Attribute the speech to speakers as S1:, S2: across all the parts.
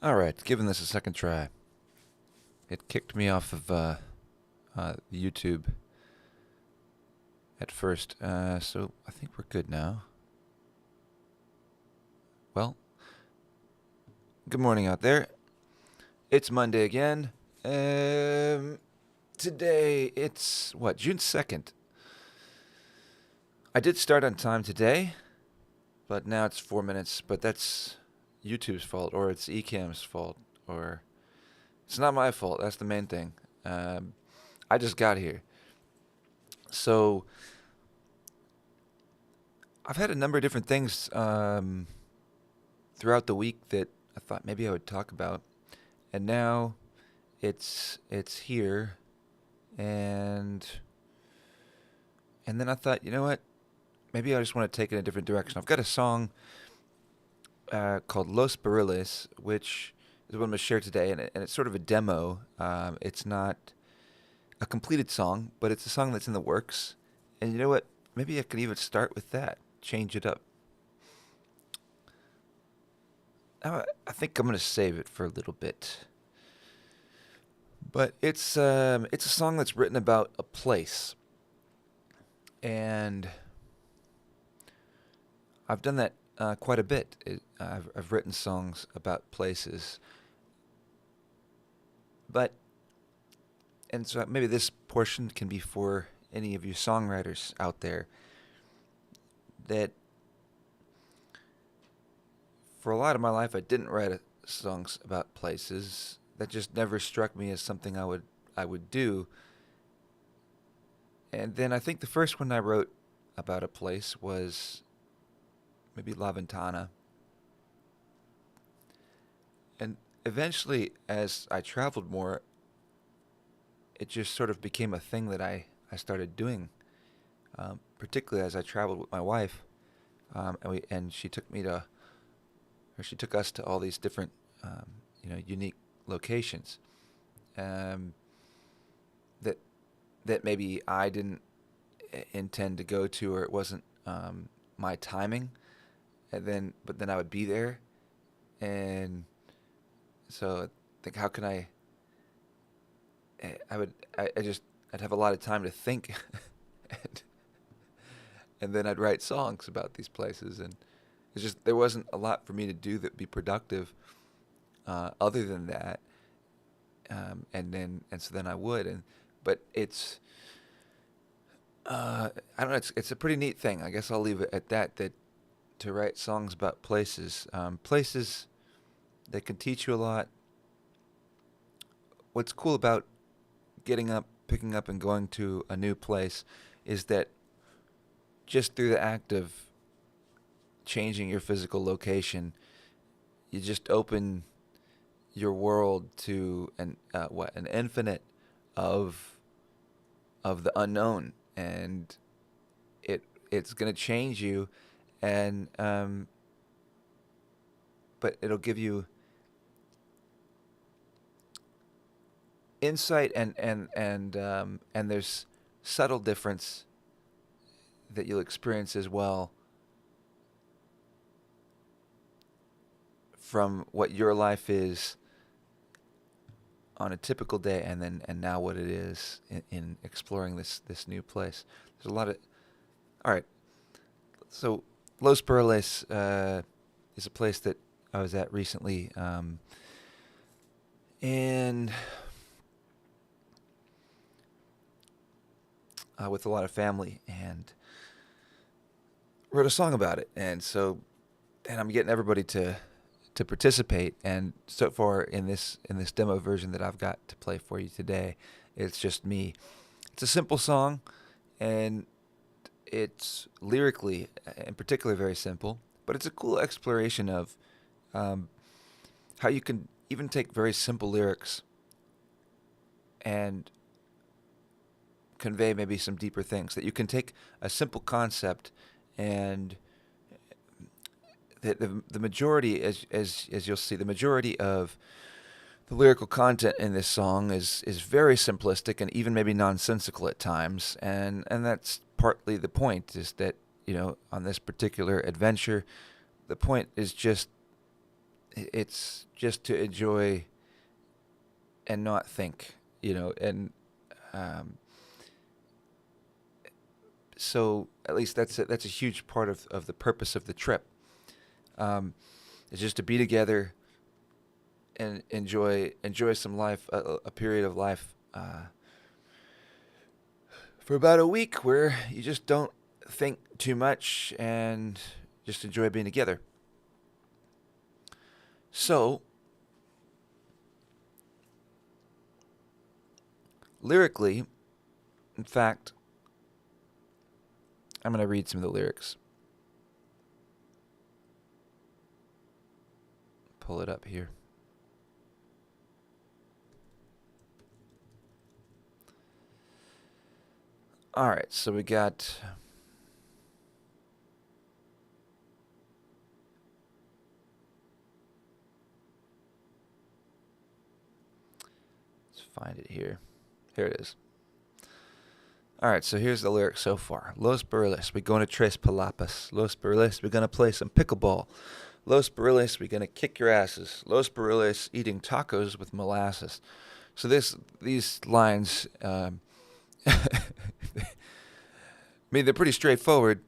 S1: Alright, giving this a second try. It kicked me off of YouTube at first, so I think we're good now. Well, good morning out there. It's Monday again. Today it's, June 2nd. I did start on time today, but now it's 4 minutes, but that's YouTube's fault, or it's Ecamm's fault, or it's not my fault. That's the main thing. I just got here. So I've had a number of different things throughout the week that I thought maybe I would talk about, and now it's here, and then I thought, you know what? Maybe I just want to take it in a different direction. I've got a song called Los Barriles, which is what I'm going to share today, and it's sort of a demo. It's not a completed song, but it's a song that's in the works. And you know what? Maybe I could even start with that, change it up. I think I'm going to save it for a little bit. But it's a song that's written about a place. And I've done that quite a bit. I've written songs about places. And so maybe this portion can be for any of you songwriters out there that for a lot of my life I didn't write songs about places. That just never struck me as something I would do. And then I think the first one I wrote about a place was maybe La Ventana. And eventually, as I traveled more, it just sort of became a thing that I started doing, particularly as I traveled with my wife, and she took us to all these different, unique locations, that maybe I didn't intend to go to, or it wasn't my timing, but then I would be there, and so I think, how can I'd have a lot of time to think, and, then I'd write songs about these places, and it's just there wasn't a lot for me to do that'd be productive, other than that, and so then I would, but it's I don't know, it's a pretty neat thing. I guess I'll leave it at that. That to write songs about places, places that can teach you a lot. What's cool about getting up, picking up, and going to a new place is that just through the act of changing your physical location, you just open your world to an infinite of the unknown, and it's gonna change you, and but it'll give you insight, and there's subtle difference that you'll experience as well from what your life is on a typical day, and now what it is in exploring this new place. There's a lot of. All right, so Los Barriles is a place that I was at recently, and with a lot of family, and wrote a song about it, and I'm getting everybody to participate. And so far in this demo version that I've got to play for you today, it's just me. It's a simple song, and it's lyrically in particular very simple, but it's a cool exploration of how you can even take very simple lyrics and convey maybe some deeper things. That you can take a simple concept, and the majority, as you'll see, the majority of the lyrical content in this song is very simplistic and even maybe nonsensical at times, and that's partly the point. Is that on this particular adventure, the point is just it's just to enjoy and not think, and um, so at least that's a huge part of the purpose of the trip. Um, is just to be together and enjoy some life, a period of life, for about a week where you just don't think too much and just enjoy being together. So lyrically, in fact, I'm going to read some of the lyrics. Pull it up here. All right, so we got let's find it here. Here it is. All right, so here's the lyrics so far. Los Barriles, we're going to Tres Palapas. Los Barriles, we're going to play some pickleball. Los Barriles, we're going to kick your asses. Los Barriles, eating tacos with molasses. So these lines, I mean, they're pretty straightforward,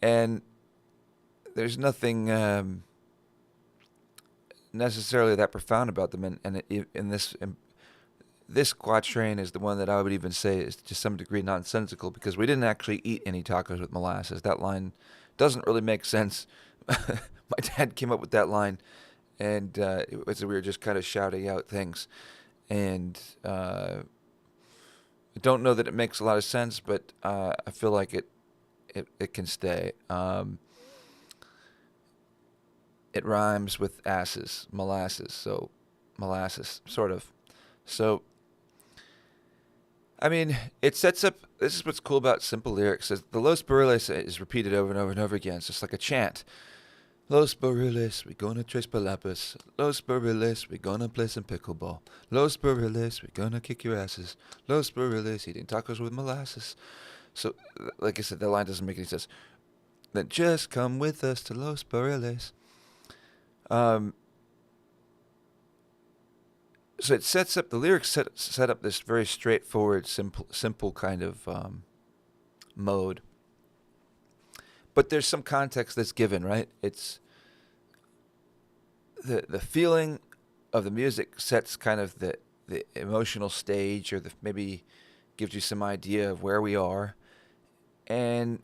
S1: and there's nothing necessarily that profound about them. And this quatrain is the one that I would even say is to some degree nonsensical, because we didn't actually eat any tacos with molasses. That line doesn't really make sense. My dad came up with that line, and we were just kind of shouting out things. And I don't know that it makes a lot of sense, but I feel like it can stay. It rhymes with asses, molasses, so molasses, sort of. So, I mean, it sets up. This is what's cool about simple lyrics. The Los Barriles is repeated over and over and over again. It's just like a chant. Los Barriles, we gonna Tres Palapas. Los Barriles, we gonna play some pickleball. Los Barriles, we gonna kick your asses. Los Barriles, eating tacos with molasses. So, like I said, that line doesn't make any sense. Then just come with us to Los Barriles. So it sets up, the lyrics set up this very straightforward, simple kind of mode. But there's some context that's given, right? It's the feeling of the music sets kind of the emotional stage, or maybe gives you some idea of where we are. And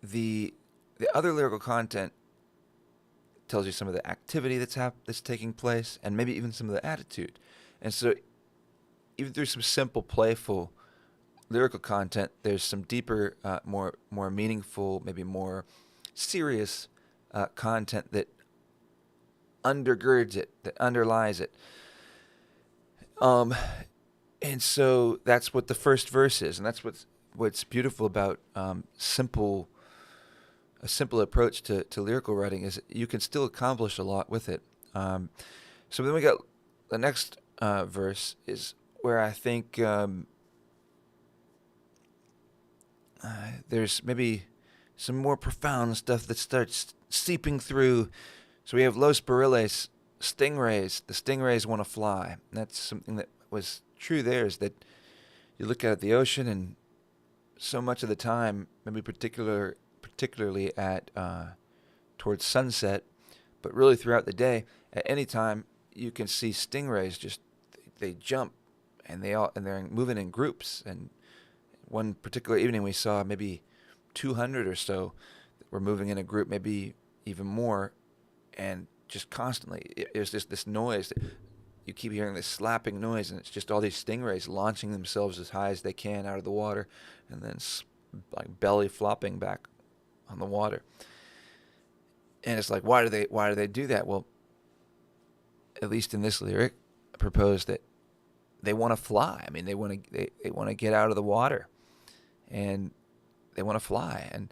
S1: the other lyrical content tells you some of the activity that's taking place, and maybe even some of the attitude. And so, even through some simple, playful lyrical content, there's some deeper, more meaningful, maybe more serious content that undergirds it, that underlies it. And so that's what the first verse is, and that's what's beautiful about a simple approach to lyrical writing, is you can still accomplish a lot with it. So then we got the next verse is where I think there's maybe some more profound stuff that starts seeping through. So we have Los Barriles, stingrays. The stingrays want to fly. And that's something that was true there, is that you look out at the ocean, and so much of the time, maybe particularly at towards sunset, but really throughout the day, at any time you can see stingrays just they jump, and they're moving in groups. And one particular evening we saw maybe 200 or so that were moving in a group, maybe even more, and just constantly it was just this noise that you keep hearing, this slapping noise, and it's just all these stingrays launching themselves as high as they can out of the water, and then like belly flopping back on the water. And it's like, why do they do that? Well, at least in this lyric, I propose that they want to fly. I mean, they want to get out of the water, and they want to fly. And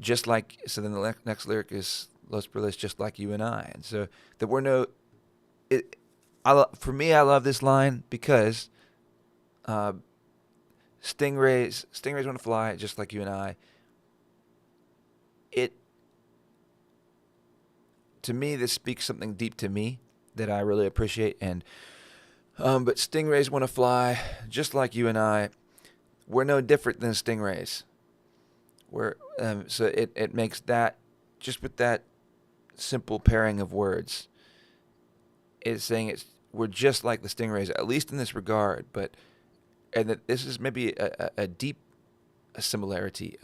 S1: just like, so then the next lyric is Los Barriles, just like you and I. And so there were no. For me, I love this line because stingrays want to fly just like you and I. to me, this speaks something deep to me that I really appreciate. And but stingrays want to fly just like you and I. We're no different than stingrays. So it makes that, just with that simple pairing of words, is saying we're just like the stingrays, at least in this regard. And that this is maybe a deep similarity.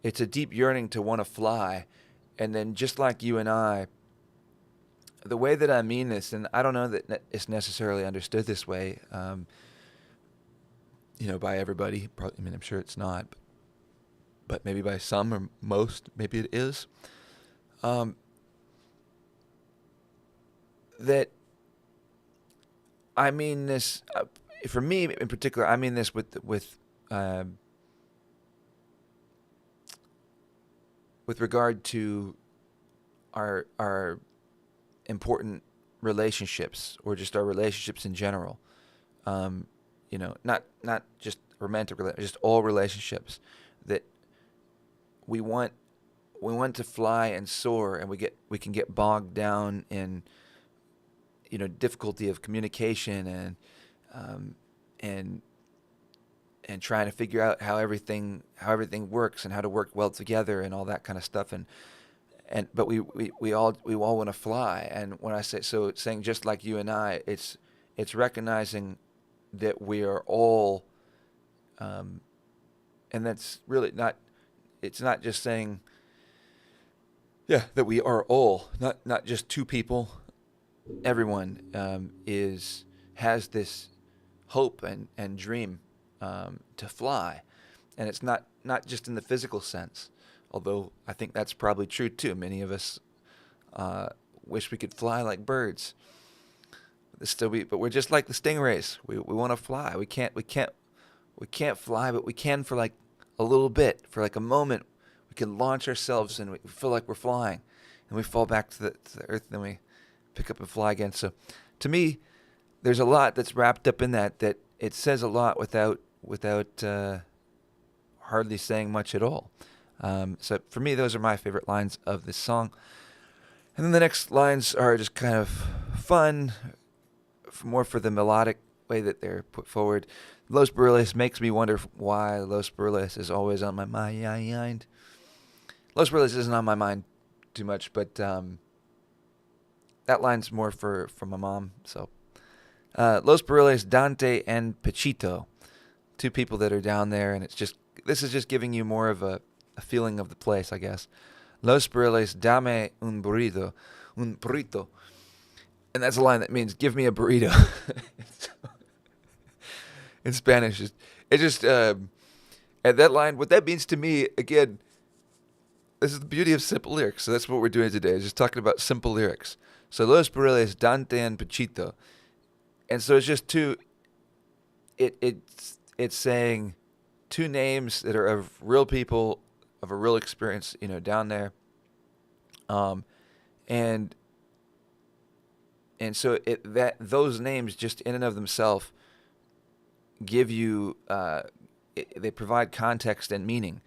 S1: It's a deep yearning to want to fly, and then just like you and I, the way that I mean this, and I don't know that it's necessarily understood this way, by everybody. Probably, I mean, I'm sure it's not, but maybe by some or most, maybe it is. That I mean this for me in particular. I mean this with regard to our important relationships, or just our relationships in general. Not just romantic relationships, just all relationships, that we want to fly and soar, and we can get bogged down in difficulty of communication and trying to figure out how everything works and how to work well together and all that kind of stuff, but we all want to fly. And when I say so, saying just like you and I, it's recognizing that we are all, and that's really not. It's not just saying, that we are all, not just two people. Everyone has this hope and dream to fly, and it's not just in the physical sense. Although I think that's probably true too. Many of us wish we could fly like birds. But we're just like the stingrays. We want to fly. We can't fly, but we can for like a little bit, for like a moment. We can launch ourselves, and we feel like we're flying, and we fall back to the earth, and then we pick up and fly again. So, to me, there's a lot that's wrapped up in that it says a lot without hardly saying much at all. So for me, those are my favorite lines of this song. And then the next lines are just kind of fun, more for the melodic way that they're put forward. Los Barriles makes me wonder why Los Barriles is always on my mind. Los Barriles isn't on my mind too much, but that line's more for my mom. So Los Barriles, Dante and Pachito, two people that are down there, and this is just giving you more of a feeling of the place, I guess. Los Barriles, dame un burrito. And that's a line that means, give me a burrito. In Spanish. And that line, what that means to me, again, this is the beauty of simple lyrics. So that's what we're doing today, is just talking about simple lyrics. So Los Barriles, Dante and Pachito. And so it's just it's saying two names that are of real people, of a real experience, down there. And so those names just in and of themselves give you, they provide context and meaning.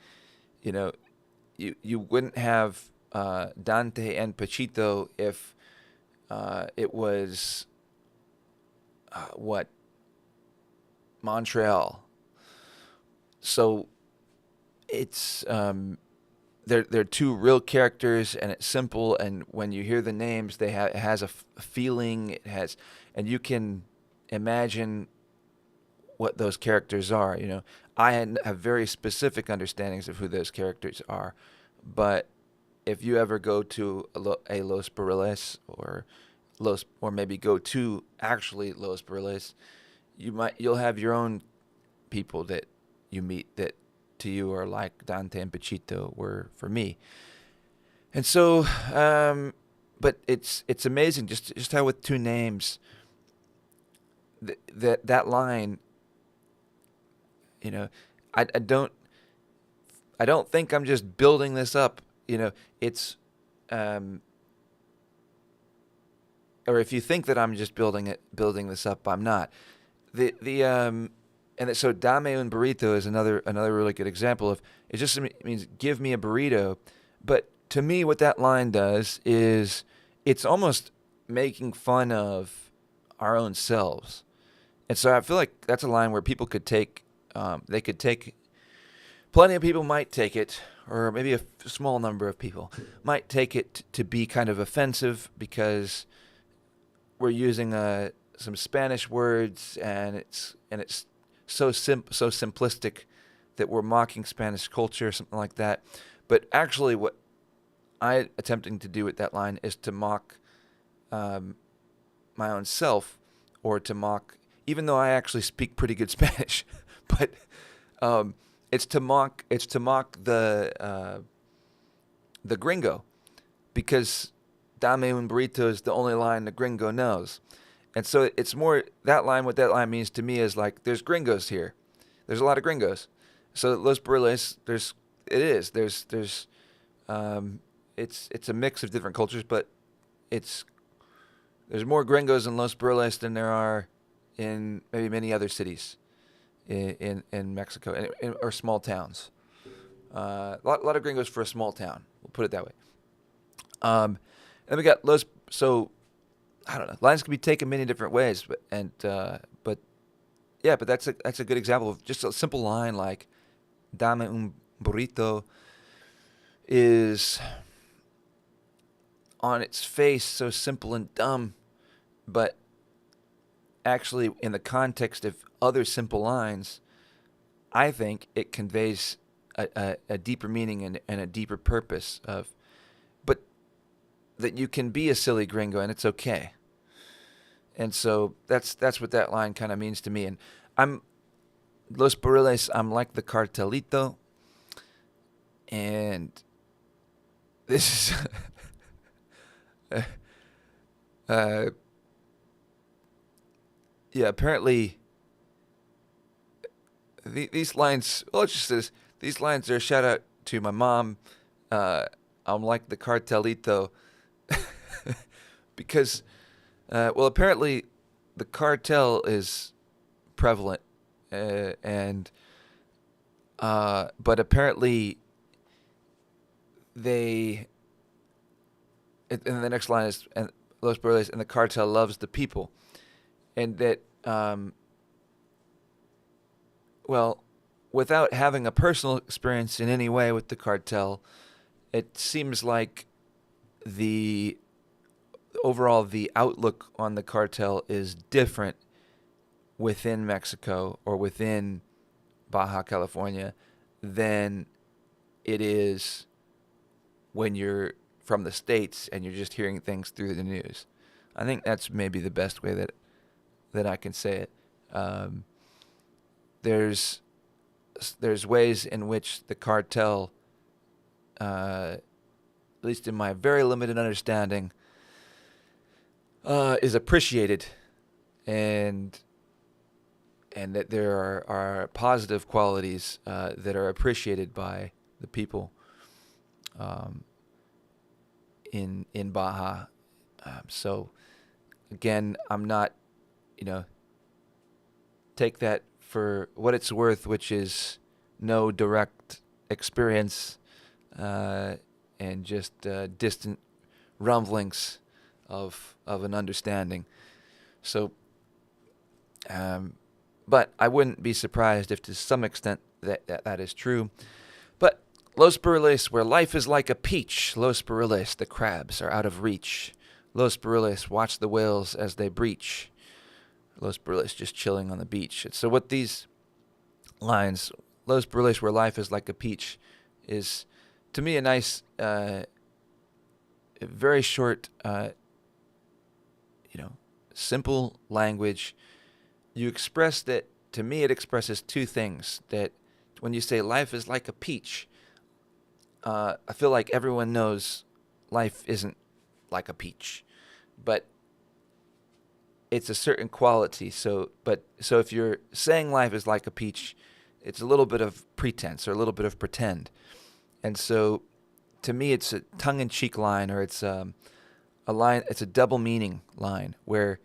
S1: You wouldn't have Dante and Pachito if it was Montreal. So it's they're two real characters, and it's simple. And when you hear the names, it has a feeling. And you can imagine what those characters are. I have very specific understandings of who those characters are, but if you ever go to a Los Barriles or maybe go to actually Los Barriles, you'll have your own people that you meet that to you are like Dante and Pachito were for me. And so, but it's amazing just how with two names, that line, I don't think I'm just building this up. It's or if you think that I'm just building this up, I'm not. So dame un burrito is another really good example of, it just means give me a burrito, but to me, what that line does is it's almost making fun of our own selves. And so I feel like that's a line where people could take, they could take, plenty of people might take it, or maybe a small number of people might take it to be kind of offensive because we're using some Spanish words, and it's so simplistic that we're mocking Spanish culture or something like that. But actually, what I attempting to do with that line is to mock my own self, or to mock, even though I actually speak pretty good Spanish, but it's to mock the gringo, because "Dame un burrito" is the only line the gringo knows. And so it's more that line. What that line means to me is like, there's gringos here. There's a lot of gringos. So Los Barriles, it's a mix of different cultures, but there's more gringos in Los Barriles than there are in maybe many other cities in Mexico, or small towns. A lot of gringos for a small town. We'll put it that way. And we got Los. So I don't know. Lines can be taken many different ways, but that's a good example of just a simple line like "Dame un burrito" is on its face so simple and dumb, but actually in the context of other simple lines, I think it conveys a deeper meaning and a deeper purpose of, but that you can be a silly gringo and it's okay. And so that's what that line kind of means to me. And I'm Los Barriles, I'm like the cartelito, and this is yeah, apparently these lines, well, it's just this, these lines are a shout out to my mom. I'm like the cartelito because, well, apparently the cartel is prevalent, and but apparently they, and the next line is, and Los Barriles, and the cartel loves the people. And that, well, without having a personal experience in any way with the cartel, it seems like the outlook on the cartel is different within Mexico or within Baja California than it is when you're from the States and you're just hearing things through the news. I think that's maybe the best way that I can say it. There's ways in which the cartel, at least in my very limited understanding, is appreciated, and that there are positive qualities that are appreciated by the people in Baja. So again, I'm not, take that for what it's worth, which is no direct experience, and just distant rumblings of an understanding. So, but I wouldn't be surprised if to some extent that is true. But Los Barriles, where life is like a peach. Los Barriles, the crabs are out of reach. Los Barriles, watch the whales as they breach. Los Barriles, just chilling on the beach. So what these lines, Los Barriles, where life is like a peach, is to me a nice, very short, simple language. You express that, to me it expresses two things. That when you say life is like a peach, I feel like everyone knows life isn't like a peach, but it's a certain quality. So if you're saying life is like a peach, it's a little bit of pretense or a little bit of pretend. And so to me, it's a tongue-in-cheek line, or it's a line, it's a double meaning line where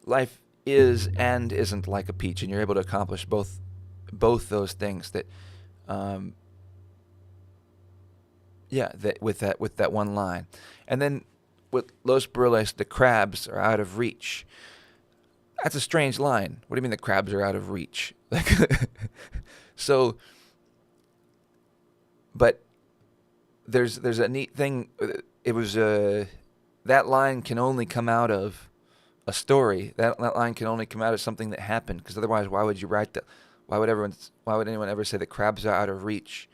S1: life is and isn't like a peach, and you're able to accomplish both those things. That Yeah, with that one line. And then with Los Barriles, the crabs are out of reach. That's a strange line. What do you mean the crabs are out of reach? Like, so, but there's a neat thing. It was that line can only come out of a story. That line can only come out of something that happened. Because otherwise, why would you write that? Why would anyone ever say the crabs are out of reach?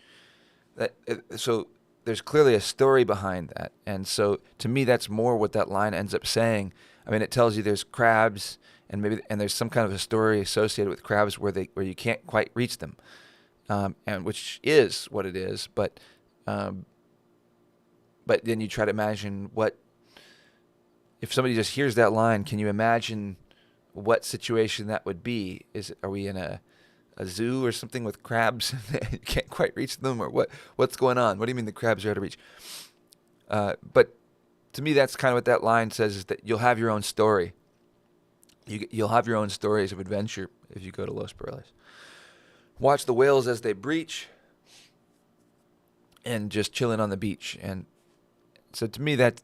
S1: So there's clearly a story behind that, and so to me, that's more what that line ends up saying. I mean, it tells you there's crabs, and there's some kind of a story associated with crabs where you can't quite reach them, and which is what it is. But then you try to imagine what if somebody just hears that line. Can you imagine what situation that would be? Are we in a zoo or something with crabs? You can't quite reach them, or what's going on? What do you mean the crabs are out of reach? But to me, that's kind of what that line says, is that you'll have your own story. You'll have your own stories of adventure if you go to Los Barriles. Watch the whales as they breach, and just chilling on the beach. And so to me, that's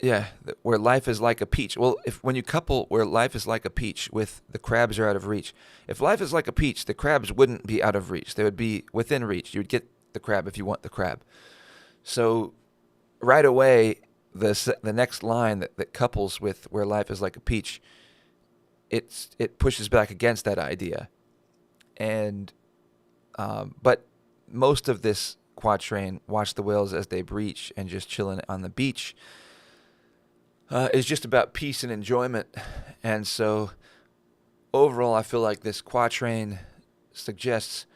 S1: yeah, where life is like a peach. Well, when you couple where life is like a peach with the crabs are out of reach, if life is like a peach, the crabs wouldn't be out of reach. They would be within reach. You would get the crab if you want the crab. So right away, the next line that couples with where life is like a peach, it pushes back against that idea. And but most of this quatrain, watch the whales as they breach and just chilling on the beach, is just about peace and enjoyment. And so overall, I feel like this quatrain suggests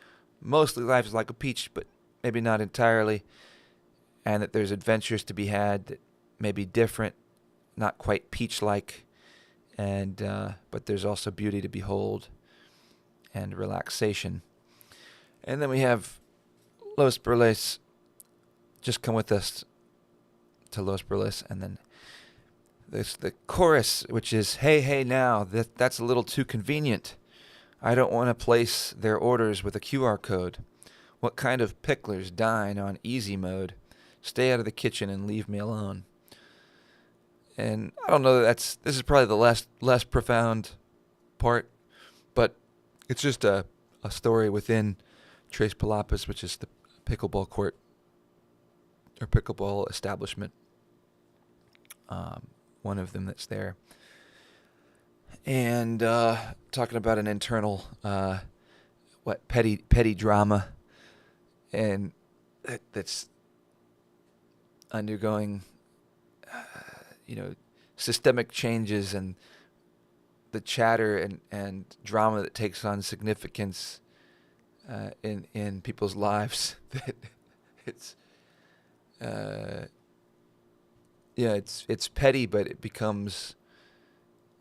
S1: mostly life is like a peach, but maybe not entirely, and that there's adventures to be had that may be different, not quite peach-like, and but there's also beauty to behold and relaxation. And then we have Los Barriles. Just come with us to Los Barriles, and then there's the chorus, which is, hey, hey, now, that's a little too convenient. I don't want to place their orders with a QR code. What kind of picklers dine on easy mode? Stay out of the kitchen and leave me alone. And I don't know, this is probably the less profound part, but it's just a story within Tres Palapas, which is the pickleball court or pickleball establishment. One of them that's there. And talking about an internal, petty drama, and that's undergoing, systemic changes, and the chatter and drama that takes on significance in people's lives. That it's petty, but it becomes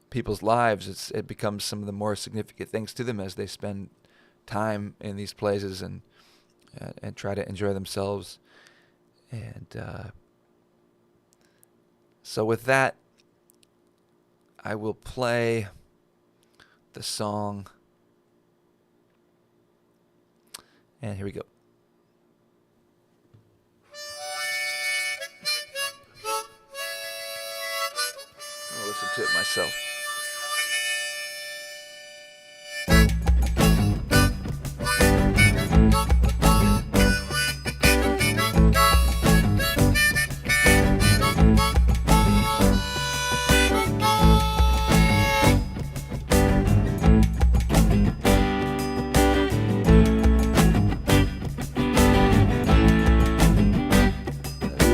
S1: people's lives. It becomes some of the more significant things to them as they spend time in these places and try to enjoy themselves. And so with that, I will play the song. And here we go. I'll listen to it myself.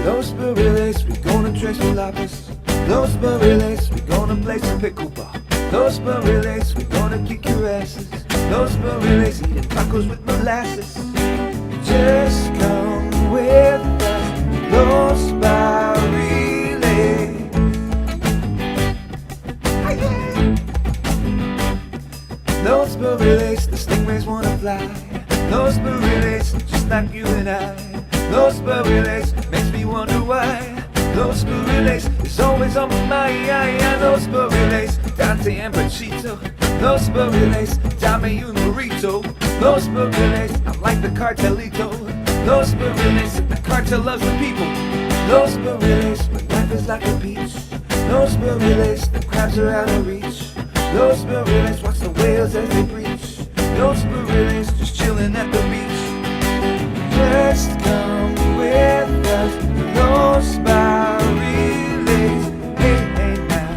S1: Los Barriles, we're gonna Tres Palapas. Los Barriles, we're gonna play some pickleball. Los Barriles, we're gonna kick your asses. Los Barriles, eating tacos with molasses. Just come with us, Los Barriles. Los Barriles, the stingrays wanna fly. Los Barriles, just like you and I. Los Barriles, makes me wonder why. Los Barriles is always on my mind. Los Barriles, Dante and Pachito. Los Barriles, dame un burrito. Los Barriles, I'm like the cartelito. Los Barriles, the cartel loves the people. Los Barriles, when life is like a beach. Los Barriles, the crabs are out of reach. Los Barriles, watch the whales as they breach. Los Barriles, just chilling at the beach. Just come with us, Los Barriles. Hey, hey now,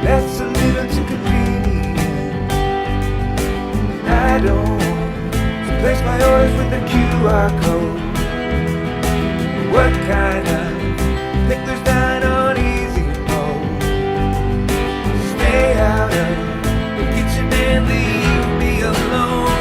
S1: that's a little too convenient. I don't want to place my orders with the QR code. What kind of pickler's dine on easy mode? Stay out of the kitchen and leave me alone.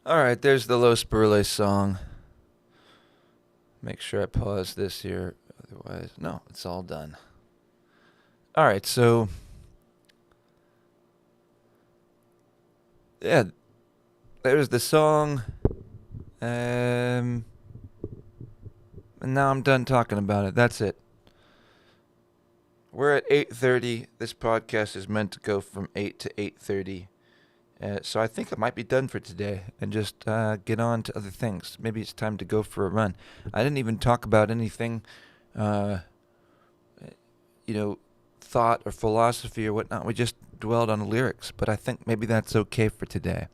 S1: Alright, there's the Los Barriles song. Make sure I pause this here. Otherwise, no, it's all done. Alright, so... yeah, there's the song. And now I'm done talking about it. That's it. We're at 8:30. This podcast is meant to go from 8 to 8:30. So I think I might be done for today and just get on to other things. Maybe it's time to go for a run. I didn't even talk about anything, thought or philosophy or whatnot. We just dwelled on the lyrics, but I think maybe that's okay for today.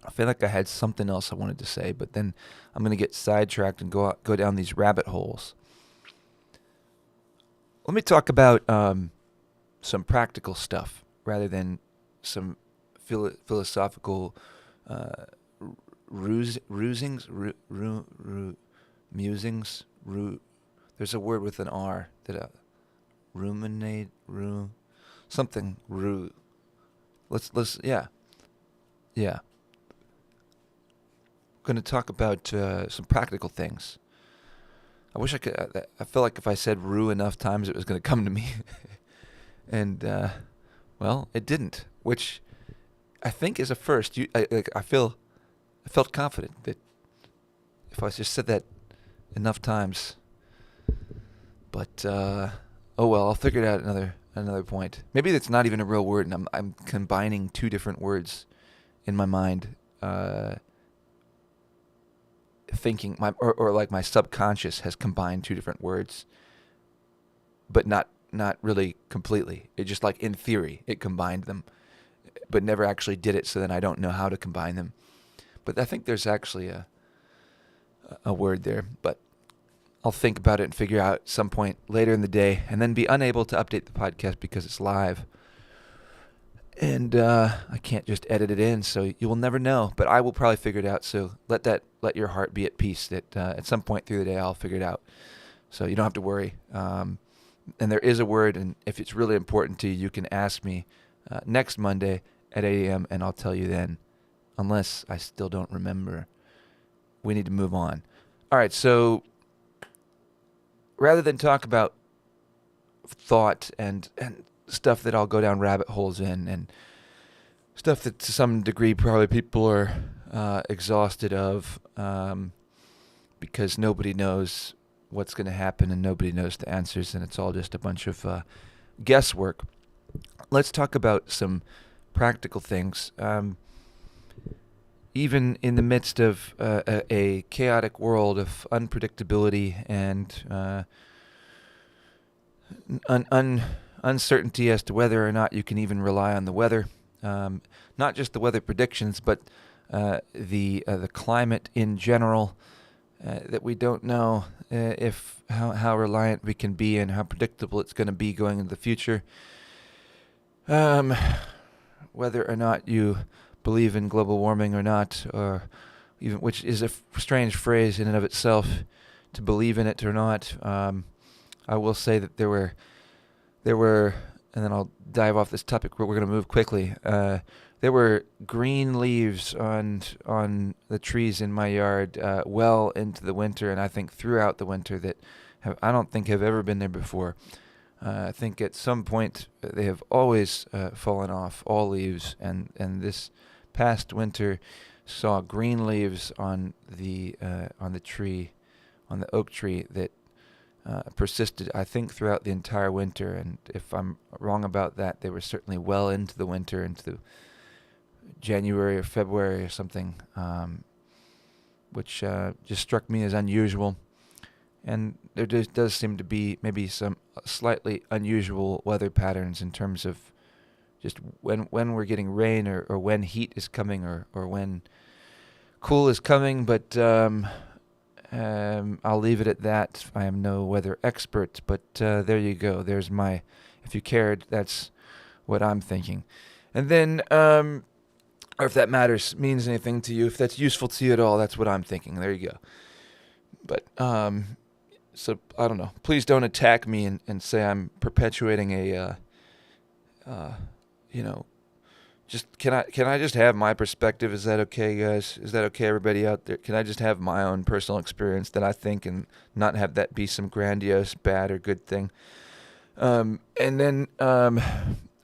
S1: I feel like I had something else I wanted to say, but then I'm going to get sidetracked and go down these rabbit holes. Let me talk about some practical stuff rather than some philosophical musings. There's a word with an R that ruminate, something. Let's yeah. Going to talk about some practical things. I wish I could. I feel like if I said "rue" enough times, it was going to come to me, and well, it didn't. Which I think is a first. I felt confident that if I just said that enough times. But oh well, I'll figure it out another point. Maybe it's not even a real word, and I'm combining two different words in my mind. Thinking or like my subconscious has combined two different words, but not really completely. It just like in theory it combined them, but never actually did it. So then I don't know how to combine them. But I think there's actually a word there. But I'll think about it and figure out at some point later in the day, and then be unable to update the podcast because it's live. And I can't just edit it in, so you will never know. But I will probably figure it out. So let your heart be at peace that at some point through the day I'll figure it out. So you don't have to worry. And there is a word, and if it's really important to you, you can ask me next Monday at 8 a.m. and I'll tell you then. Unless I still don't remember, we need to move on. All right. So rather than talk about thought and stuff that I'll go down rabbit holes in, and stuff that to some degree probably people are exhausted of, because nobody knows what's going to happen and nobody knows the answers, and it's all just a bunch of guesswork. Let's talk about some practical things. Even in the midst of a chaotic world of unpredictability and uncertainty as to whether or not you can even rely on the weather, not just the weather predictions, but the climate in general, that we don't know how reliant we can be and how predictable it's going to be going into the future. Whether or not you believe in global warming or not, or even, which is a strange phrase in and of itself, to believe in it or not. I will say that there were and then I'll dive off this topic. We're going to move quickly. There were green leaves on the trees in my yard well into the winter, and I think throughout the winter that I don't think have ever been there before. I think at some point they have always fallen off, all leaves, and this past winter saw green leaves on the tree, on the oak tree that persisted, I think, throughout the entire winter. And if I'm wrong about that, they were certainly well into the winter, into the January or February or something, which just struck me as unusual. And there does seem to be maybe some slightly unusual weather patterns in terms of just when we're getting rain or when heat is coming or when cool is coming. But I'll leave it at that. I am no weather expert, but there you go. There's my, if you cared, that's what I'm thinking. And then, or if that matters, means anything to you, if that's useful to you at all, that's what I'm thinking. There you go. But, so, I don't know. Please don't attack me and say I'm perpetuating a, just, can I just have my perspective? Is that okay, guys? Is that okay, everybody out there? Can I just have my own personal experience that I think and not have that be some grandiose bad or good thing? And then, all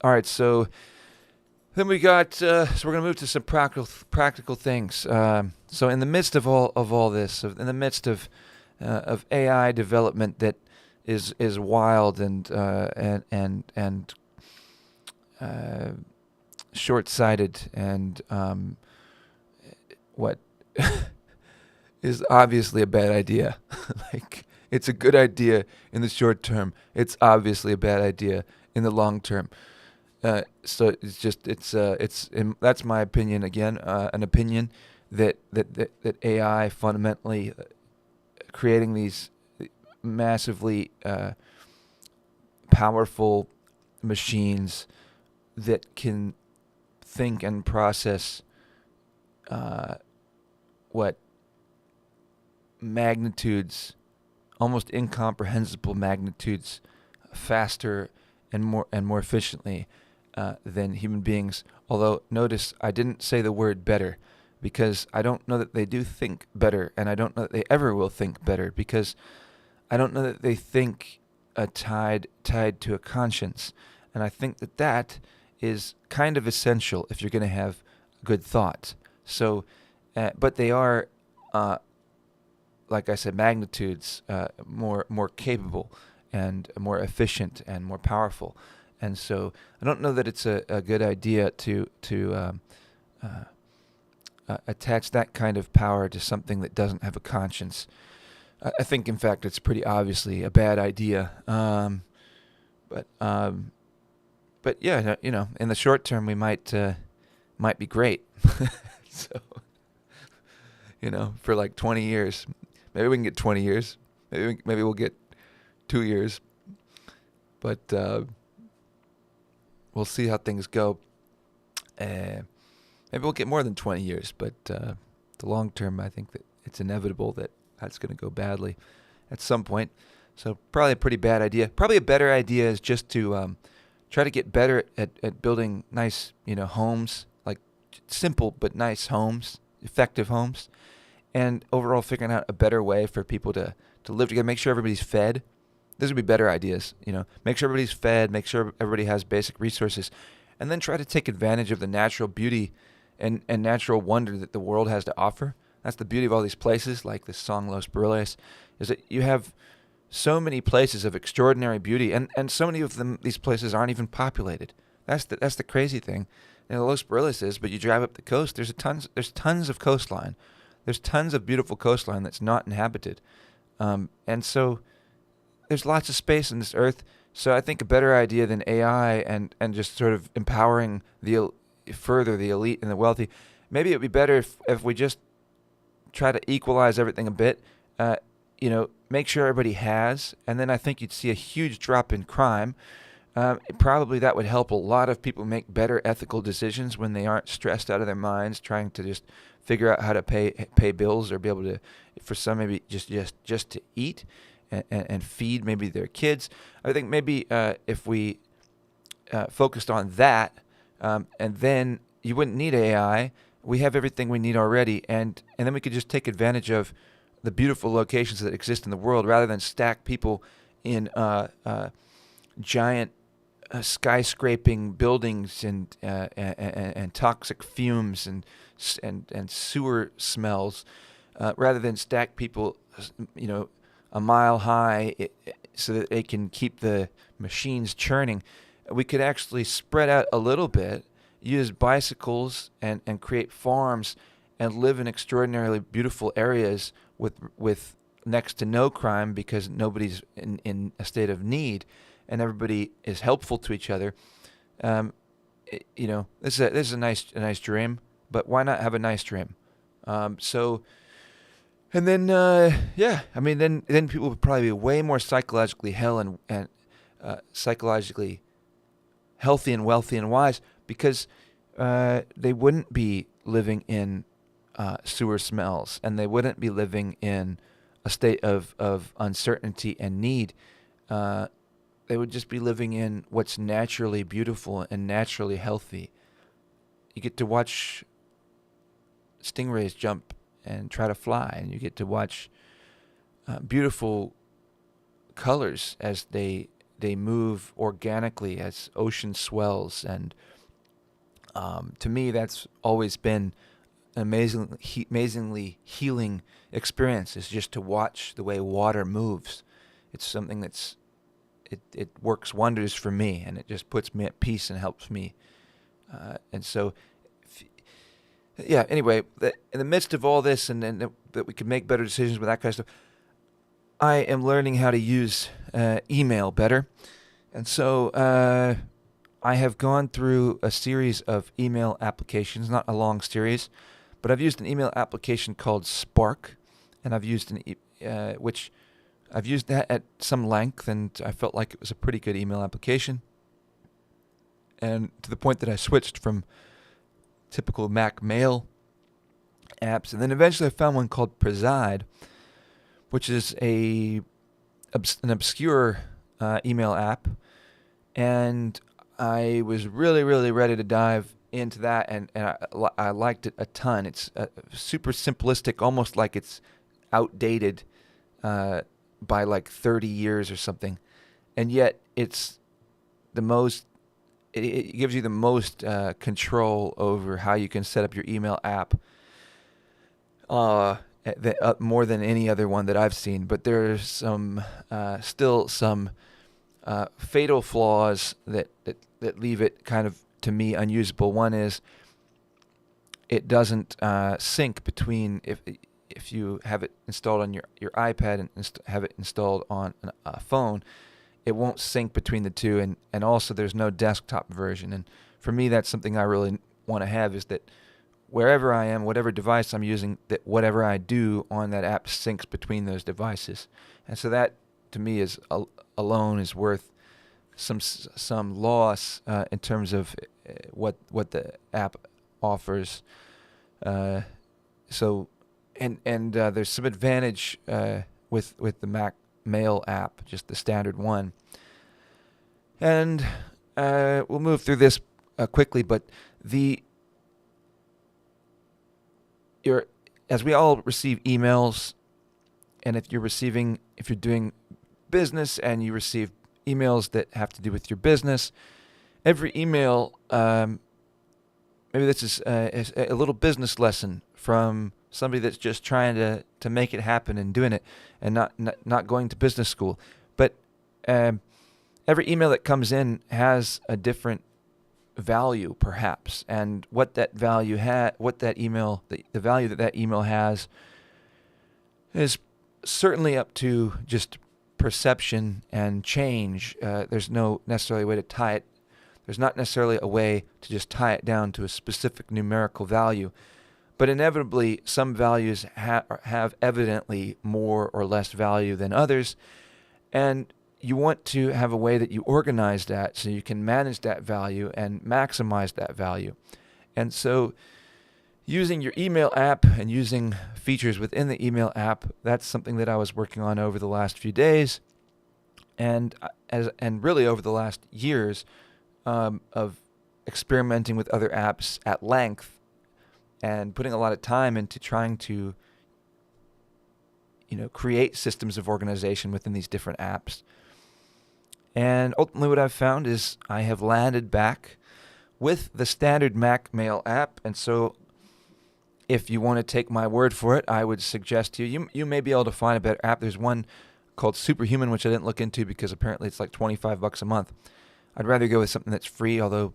S1: right, so then we got, so we're going to move to some practical things. So in the midst of all this, in the midst of AI development that is wild and short-sighted and what is obviously a bad idea. Like, it's a good idea in the short term. It's obviously a bad idea in the long term. So that's my opinion again. An opinion that AI fundamentally creating these massively powerful machines that can think and process what magnitudes, almost incomprehensible magnitudes, faster and more efficiently than human beings. Although notice I didn't say the word better, because I don't know that they do think better, and I don't know that they ever will think better, because I don't know that they think tied to a conscience. And I think that is kind of essential if you're going to have good thought. So, but they are, like I said, magnitudes more capable and more efficient and more powerful. And so I don't know that it's a good idea to attach that kind of power to something that doesn't have a conscience. I think, in fact, it's pretty obviously a bad idea. But yeah, in the short term, we might be great. So, for like 20 years, maybe we can get 20 years. Maybe we'll get 2 years. But we'll see how things go. Maybe we'll get more than 20 years. But the long term, I think that it's inevitable that that's going to go badly at some point. So probably a pretty bad idea. Probably a better idea is just to try to get better at building nice, homes, like simple but nice homes, effective homes, and overall figuring out a better way for people to live together. Make sure everybody's fed. Those would be better ideas, Make sure everybody's fed, make sure everybody has basic resources, and then try to take advantage of the natural beauty and natural wonder that the world has to offer. That's the beauty of all these places, like this song Los Barriles, is that you have so many places of extraordinary beauty, and so many of them, these places aren't even populated. That's the crazy thing. Los Barriles is, but you drive up the coast, there's tons of coastline. There's tons of beautiful coastline that's not inhabited. And so there's lots of space on this earth. So I think a better idea than AI and just sort of empowering further the elite and the wealthy, maybe it would be better if we just try to equalize everything a bit, make sure everybody has, and then I think you'd see a huge drop in crime. Probably that would help a lot of people make better ethical decisions when they aren't stressed out of their minds trying to just figure out how to pay bills or be able to, for some maybe just to eat and feed maybe their kids. I think maybe if we focused on that, and then you wouldn't need AI. We have everything we need already, and then we could just take advantage of the beautiful locations that exist in the world rather than stack people in giant skyscraping buildings and toxic fumes and sewer smells, rather than stack people, a mile high, so that they can keep the machines churning. We could actually spread out a little bit, use bicycles and create farms and live in extraordinarily beautiful areas with next to no crime because nobody's in a state of need and everybody is helpful to each other. This is a nice dream, but why not have a nice dream? So, and then then people would probably be way more psychologically psychologically healthy and wealthy and wise because they wouldn't be living in sewer smells, and they wouldn't be living in a state of uncertainty and need. They would just be living in what's naturally beautiful and naturally healthy. You get to watch stingrays jump and try to fly, and you get to watch beautiful colors as they move organically as ocean swells, and to me that's always been an amazingly healing experience, is just to watch the way water moves. It's something it works wonders for me, and it just puts me at peace and helps me. And so, anyway, in the midst of all this, and that we can make better decisions with that kind of stuff, I am learning how to use email better. And so I have gone through a series of email applications, not a long series, but I've used an email application called Spark, and I've used which I've used that at some length, and I felt like it was a pretty good email application. And to the point that I switched from typical Mac mail apps, and then eventually I found one called Preside, which is an obscure email app, and I was really, really ready to dive into that, and I liked it a ton. It's super simplistic, almost like it's outdated by like 30 years or something, and yet it's the most. It gives you the most control over how you can set up your email app, more than any other one that I've seen. But there's still some fatal flaws that leave it kind of, to me, unusable. One is it doesn't sync between if you have it installed on your iPad and have it installed on a phone. It won't sync between the two, and also there's no desktop version. And for me, that's something I really want to have, is that wherever I am, whatever device I'm using, that whatever I do on that app syncs between those devices. And so that, to me, is alone is worth some loss in terms of what the app offers. So there's some advantage with the Mac Mail app, just the standard one. And we'll move through this quickly, but as we all receive emails, and if you're doing business and you receive emails that have to do with your business, every email, maybe this is a little business lesson from somebody that's just trying to make it happen and doing it, and not going to business school. But every email that comes in has a different value, perhaps, and what that value the value that email has is certainly up to just perception and change. There's no necessarily way to tie it. There's not necessarily a way to just tie it down to a specific numerical value. But inevitably, some values have evidently more or less value than others, and you want to have a way that you organize that so you can manage that value and maximize that value. And so using your email app and using features within the email app, that's something that I was working on over the last few days, and really over the last years. of experimenting with other apps at length and putting a lot of time into trying to, create systems of organization within these different apps. And ultimately what I've found is I have landed back with the standard Mac Mail app. And so if you want to take my word for it, I would suggest to you may be able to find a better app. There's one called Superhuman, which I didn't look into because apparently it's like $25 a month. I'd rather go with something that's free, although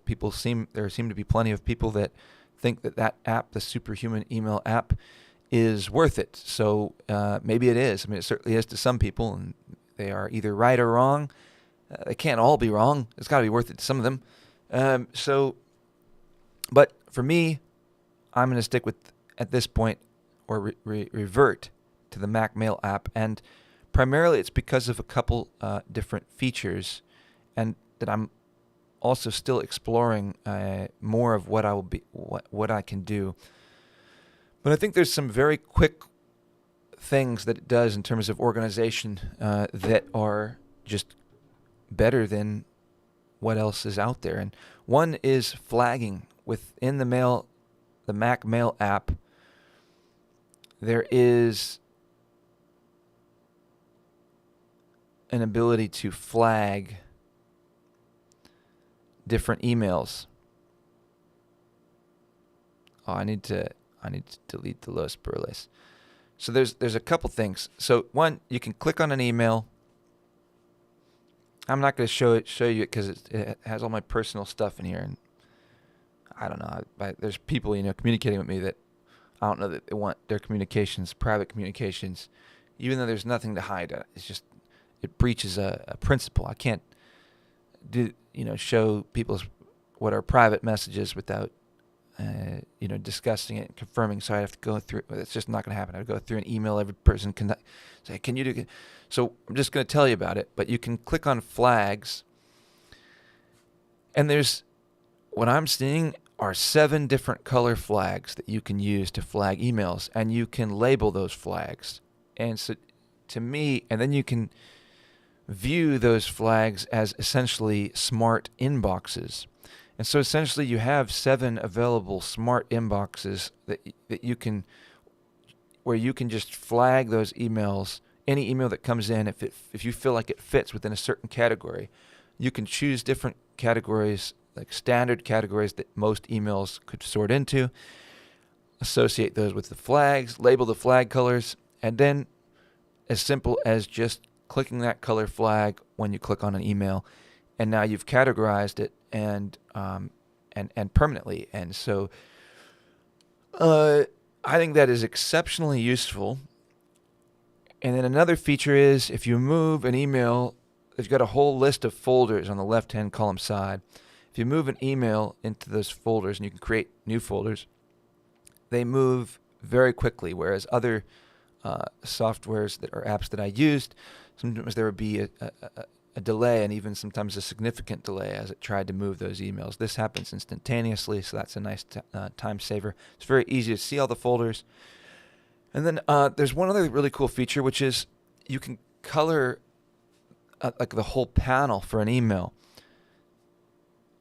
S1: there seem to be plenty of people that think that app, the Superhuman email app, is worth it. So maybe it is. I mean, it certainly is to some people, and they are either right or wrong. They can't all be wrong. It's got to be worth it to some of them. But for me, I'm going to stick with, at this point, or revert to the Mac Mail app. And primarily it's because of a couple different features, and that I'm also still exploring more of what I can do. But I think there's some very quick things that it does in terms of organization that are just better than what else is out there. And one is flagging. Within the Mac Mail app, there is an ability to flag different emails. Oh, I need to delete the Los Barriles. So there's a couple things. So one, you can click on an email. I'm not going to show you it because it has all my personal stuff in here, and I don't know. There's people communicating with me that I don't know that they want their communications, private communications, even though there's nothing to hide. It's just it breaches a principle. I can't show people what are private messages without discussing it and confirming. So I have to go through. It's just not going to happen. I would go through an email. Every person can say, "Can you do it?" So I'm just going to tell you about it. But you can click on flags, and there's what I'm seeing are 7 different color flags that you can use to flag emails, and you can label those flags. And so, to me, and then you can view those flags as essentially smart inboxes. And so essentially you have 7 available smart inboxes that you can, where you can just flag those emails, any email that comes in, if you feel like it fits within a certain category. You can choose different categories, like standard categories that most emails could sort into, associate those with the flags, label the flag colors, and then as simple as just clicking that color flag when you click on an email, and now you've categorized it and permanently. And so I think that is exceptionally useful. And then another feature is if you move an email, you've got a whole list of folders on the left-hand column side. If you move an email into those folders, and you can create new folders, they move very quickly, whereas other softwares that are apps that I used, sometimes there would be a delay, and even sometimes a significant delay as it tried to move those emails. This happens instantaneously, so that's a nice time saver. It's very easy to see all the folders. And then there's one other really cool feature, which is you can color like the whole panel for an email.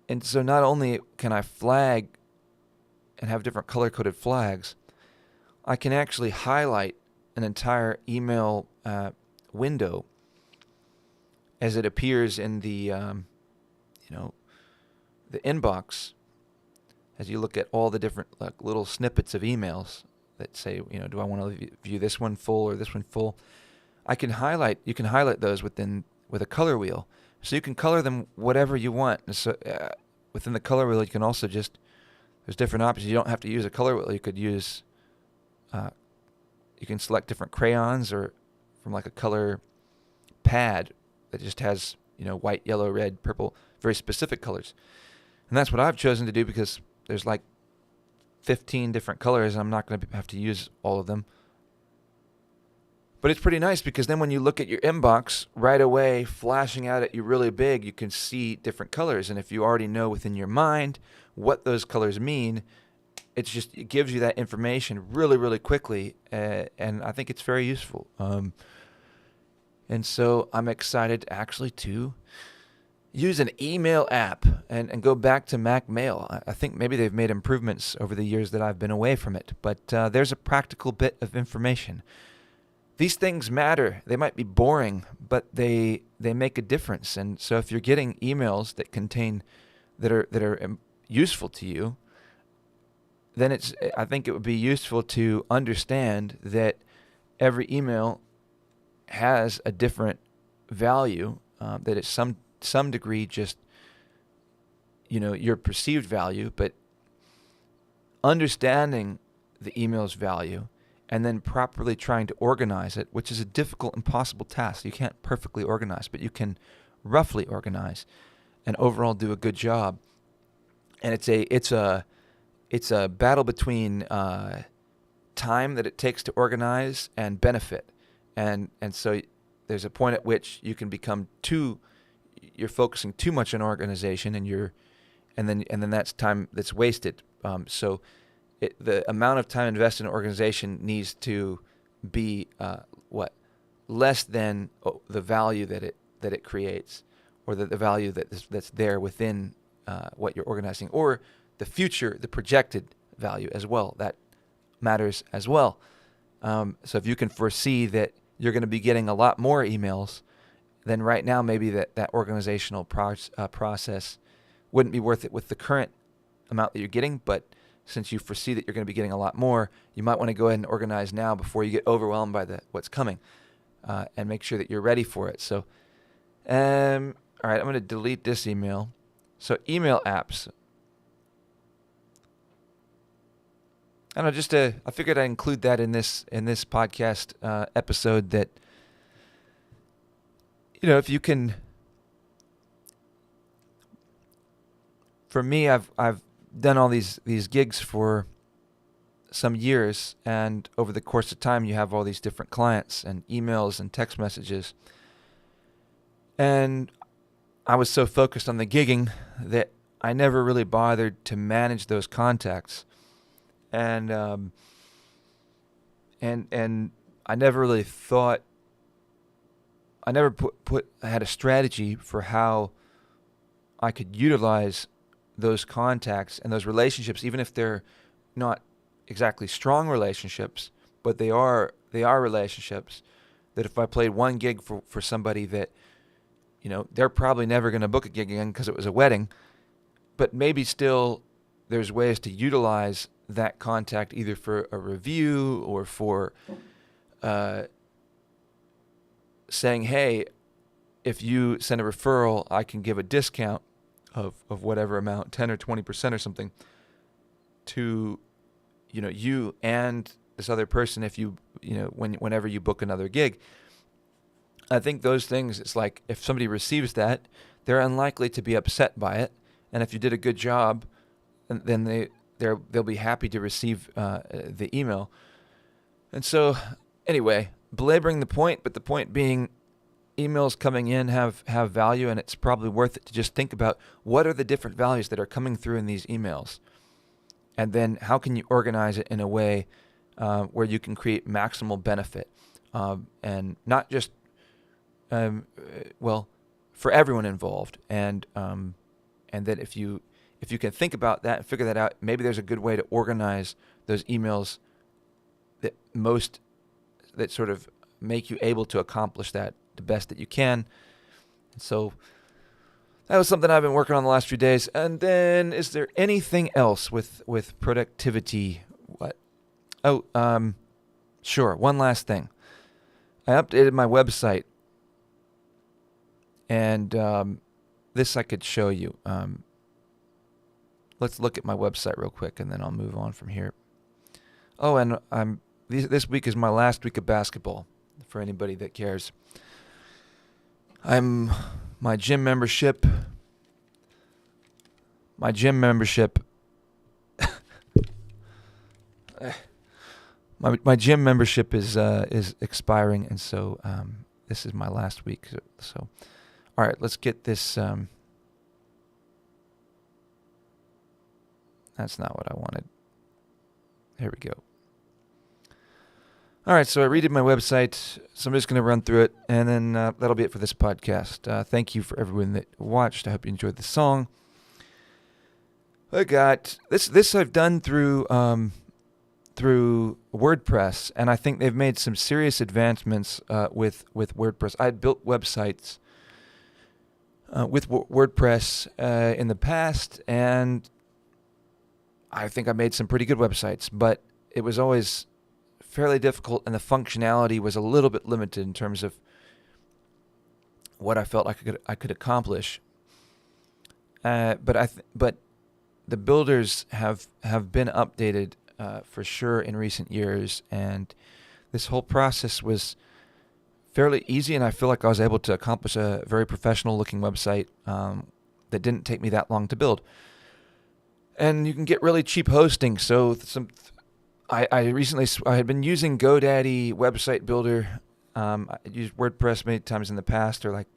S1: And so not only can I flag and have different color-coded flags, I can actually highlight an entire email window as it appears in the the inbox. As you look at all the different little snippets of emails that say, do I want to view this one full or this one full? You can highlight those with a color wheel. So you can color them whatever you want. And so within the color wheel, you can also there's different options. You don't have to use a color wheel. You could use, you can select different crayons or from like a color pad that just has, white, yellow, red, purple, very specific colors. And that's what I've chosen to do because there's like 15 different colors and I'm not going to have to use all of them. But it's pretty nice because then when you look at your inbox, right away, flashing out at you really big, you can see different colors. And if you already know within your mind what those colors mean, it gives you that information really, really quickly. And I think it's very useful. And so I'm excited actually to use an email app and go back to Mac Mail. I think maybe they've made improvements over the years that I've been away from it, but there's a practical bit of information. These things matter. They might be boring, but they make a difference. And so if you're getting emails that are useful to you, then I think it would be useful to understand that every email has a different value, that it's some degree just your perceived value, but understanding the email's value and then properly trying to organize it, which is a difficult, impossible task. You can't perfectly organize, but you can roughly organize and overall do a good job. And it's a battle between time that it takes to organize and benefit, and so there's a point at which you can become you're focusing too much on organization, and then that's time that's wasted. So the amount of time invested in organization needs to be less than the value that it creates, or the value that's there within what you're organizing, or the projected value as well. That matters as well. So if you can foresee that you're going to be getting a lot more emails, then right now maybe that organizational process wouldn't be worth it with the current amount that you're getting. But since you foresee that you're going to be getting a lot more, you might want to go ahead and organize now before you get overwhelmed by what's coming, and make sure that you're ready for it. So, all right, I'm going to delete this email. So email apps. I don't know, I figured I'd include that in this podcast episode, that if you can. For me, I've done all these gigs for some years, and over the course of time, you have all these different clients and emails and text messages, and I was so focused on the gigging that I never really bothered to manage those contacts. And I never really thought. I never had a strategy for how I could utilize those contacts and those relationships, even if they're not exactly strong relationships, but they are relationships. That if I played one gig for somebody that, they're probably never going to book a gig again because it was a wedding, but maybe still there's ways to utilize that contact either for a review or for saying, hey, if you send a referral, I can give a discount of whatever amount, 10 or 20% or something, to you and this other person if whenever you book another gig. I think those things, it's like if somebody receives that, they're unlikely to be upset by it, and if you did a good job, then they'll be happy to receive the email. And so, anyway, belaboring the point, but the point being, emails coming in have value, and it's probably worth it to just think about what are the different values that are coming through in these emails, and then how can you organize it in a way where you can create maximal benefit, and not just for everyone involved, and that if you can think about that and figure that out, maybe there's a good way to organize those emails that sort of make you able to accomplish that the best that you can. So that was something I've been working on the last few days. And then, is there anything else with productivity? What? Oh, sure. One last thing. I updated my website, and this I could show you. Let's look at my website real quick, and then I'll move on from here. Oh, and this week is my last week of basketball, for anybody that cares. My gym membership my gym membership is expiring, and so this is my last week. So all right, let's get this. That's not what I wanted. Here we go. All right, so I redid my website, so I'm just going to run through it, and then that'll be it for this podcast. Thank you for everyone that watched. I hope you enjoyed the song. I got this I've done through WordPress, and I think they've made some serious advancements with WordPress. I had built websites with WordPress in the past, and I think I made some pretty good websites, but it was always fairly difficult, and the functionality was a little bit limited in terms of what I felt like I could accomplish. But the builders have been updated for sure in recent years, and this whole process was fairly easy, and I feel like I was able to accomplish a very professional looking website that didn't take me that long to build. And you can get really cheap hosting. So I had been using GoDaddy website builder. I used WordPress many times in the past, or like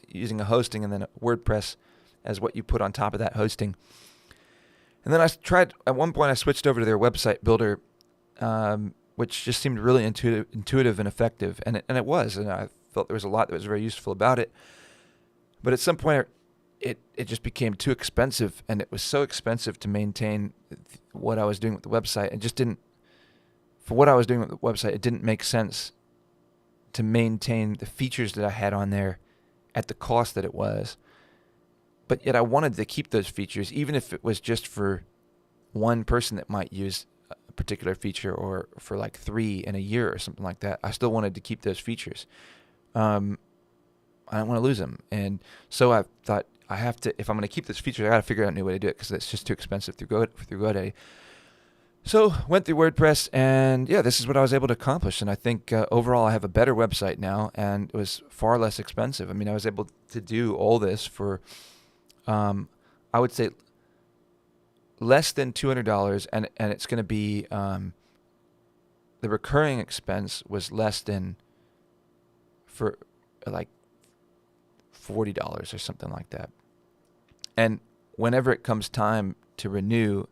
S1: using a hosting and then a WordPress as what you put on top of that hosting. And then at one point I switched over to their website builder, which just seemed really intuitive and effective, and it was, and I felt there was a lot that was very useful about it. But at some point, it just became too expensive, and it was so expensive to maintain what I was doing with the website. It just didn't, for what I was doing with the website, it didn't make sense to maintain the features that I had on there at the cost that it was. But yet I wanted to keep those features, even if it was just for one person that might use a particular feature, or for like 3 in a year or something like that. I still wanted to keep those features. I don't want to lose them. And so I thought, I have to, if I'm going to keep this feature, I got to figure out a new way to do it, because it's just too expensive through GoDaddy. So went through WordPress, and yeah, this is what I was able to accomplish. And I think overall I have a better website now, and it was far less expensive. I mean, I was able to do all this for, I would say, less than $200, and it's going to be, the recurring expense was less than, for like $40 or something like that. And whenever it comes time to renew,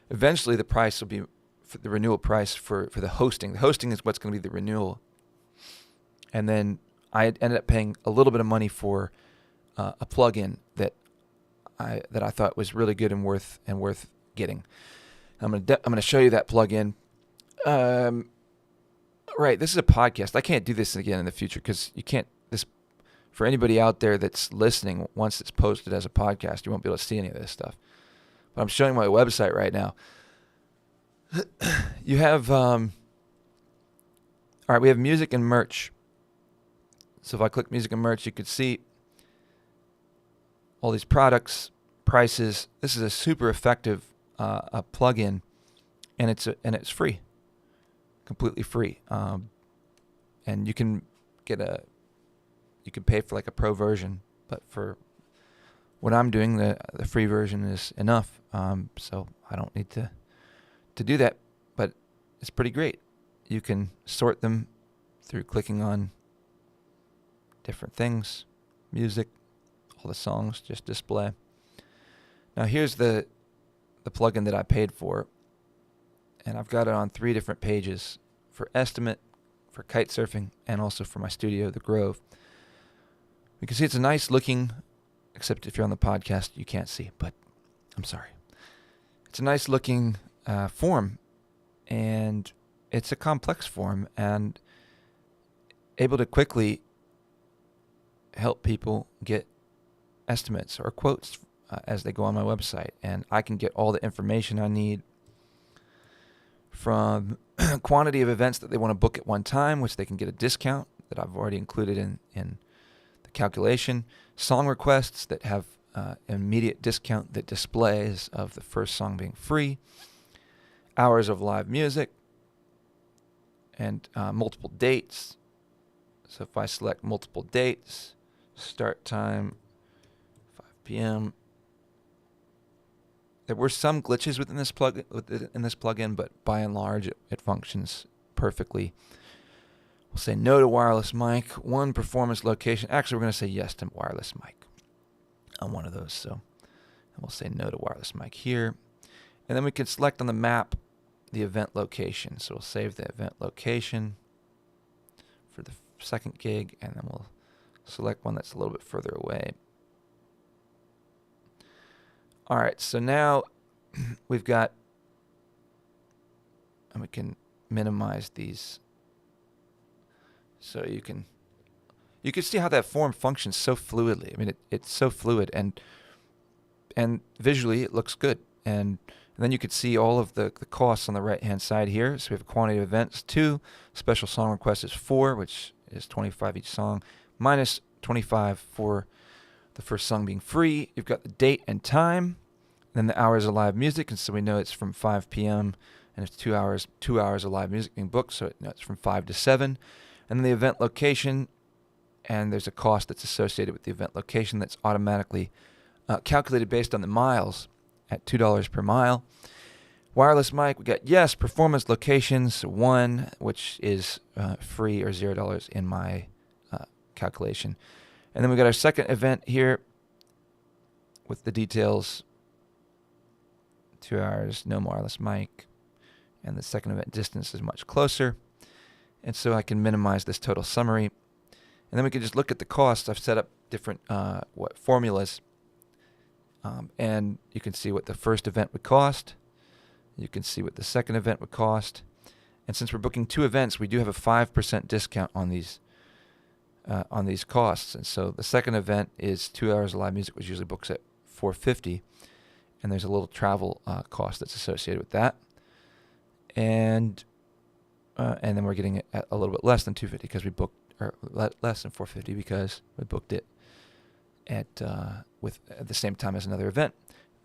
S1: eventually the price will be, for the renewal price for the hosting. The hosting is what's going to be the renewal. And then I ended up paying a little bit of money for a plugin that I thought was really good and worth getting. I'm gonna show you that plugin. Right, this is a podcast. I can't do this again in the future, because you can't. This, for anybody out there that's listening, once it's posted as a podcast, you won't be able to see any of this stuff. But I'm showing my website right now. You have, all right, we have music and merch. So if I click music and merch, you could see all these products, prices. This is a super effective a plugin, and it's free, completely free. And you can pay for like a pro version, but for what I'm doing, the free version is enough. So I don't need to do that, but it's pretty great. You can sort them through clicking on different things, music, all the songs just display. Now here's the plugin that I paid for, and I've got it on 3 different pages: for estimate, for kite surfing, and also for my studio, the Grove. You can see it's a nice looking, except if you're on the podcast you can't see, but I'm sorry. It's a nice looking form, and it's a complex form, and able to quickly help people get estimates or quotes as they go on my website. And I can get all the information I need, from quantity of events that they want to book at one time, which they can get a discount that I've already included in the calculation, song requests that have an immediate discount that displays of the first song being free, hours of live music, and multiple dates. So if I select multiple dates, start time 5 p.m. There were some glitches within this plugin, but by and large it functions perfectly. We'll say no to wireless mic, 1 performance location. Actually, we're going to say yes to wireless mic on one of those. So we'll say no to wireless mic here. And then we can select on the map the event location. So we'll save the event location for the second gig, and then we'll select one that's a little bit further away. All right, so now we've got, and we can minimize these. So you can see how that form functions so fluidly. I mean, it's so fluid, and visually it looks good. And then you could see all of the costs on the right-hand side here. So we have a quantity of events 2, special song request is 4, which is 25 each song, minus 25 for the first song being free. You've got the date and time, then the hours of live music, and so we know it's from 5 p.m. and it's 2 hours of live music being booked, so it's from 5 to 7. And then the event location, and there's a cost that's associated with the event location that's automatically calculated based on the miles at $2 per mile. Wireless mic, we got yes, performance locations 1, which is free or $0 in my calculation. And then we got our second event here with the details, 2 hours, no wireless mic, and the second event distance is much closer. And so I can minimize this total summary. And then we can just look at the costs. I've set up different formulas. And you can see what the first event would cost. You can see what the second event would cost. And since we're booking 2 events, we do have a 5% discount on these costs. And so the second event is 2 hours of live music, which usually books at $450. And there's a little travel cost that's associated with that. And then we're getting it at a little bit less than $250 because we booked, or less than $450 because we booked it at the same time as another event.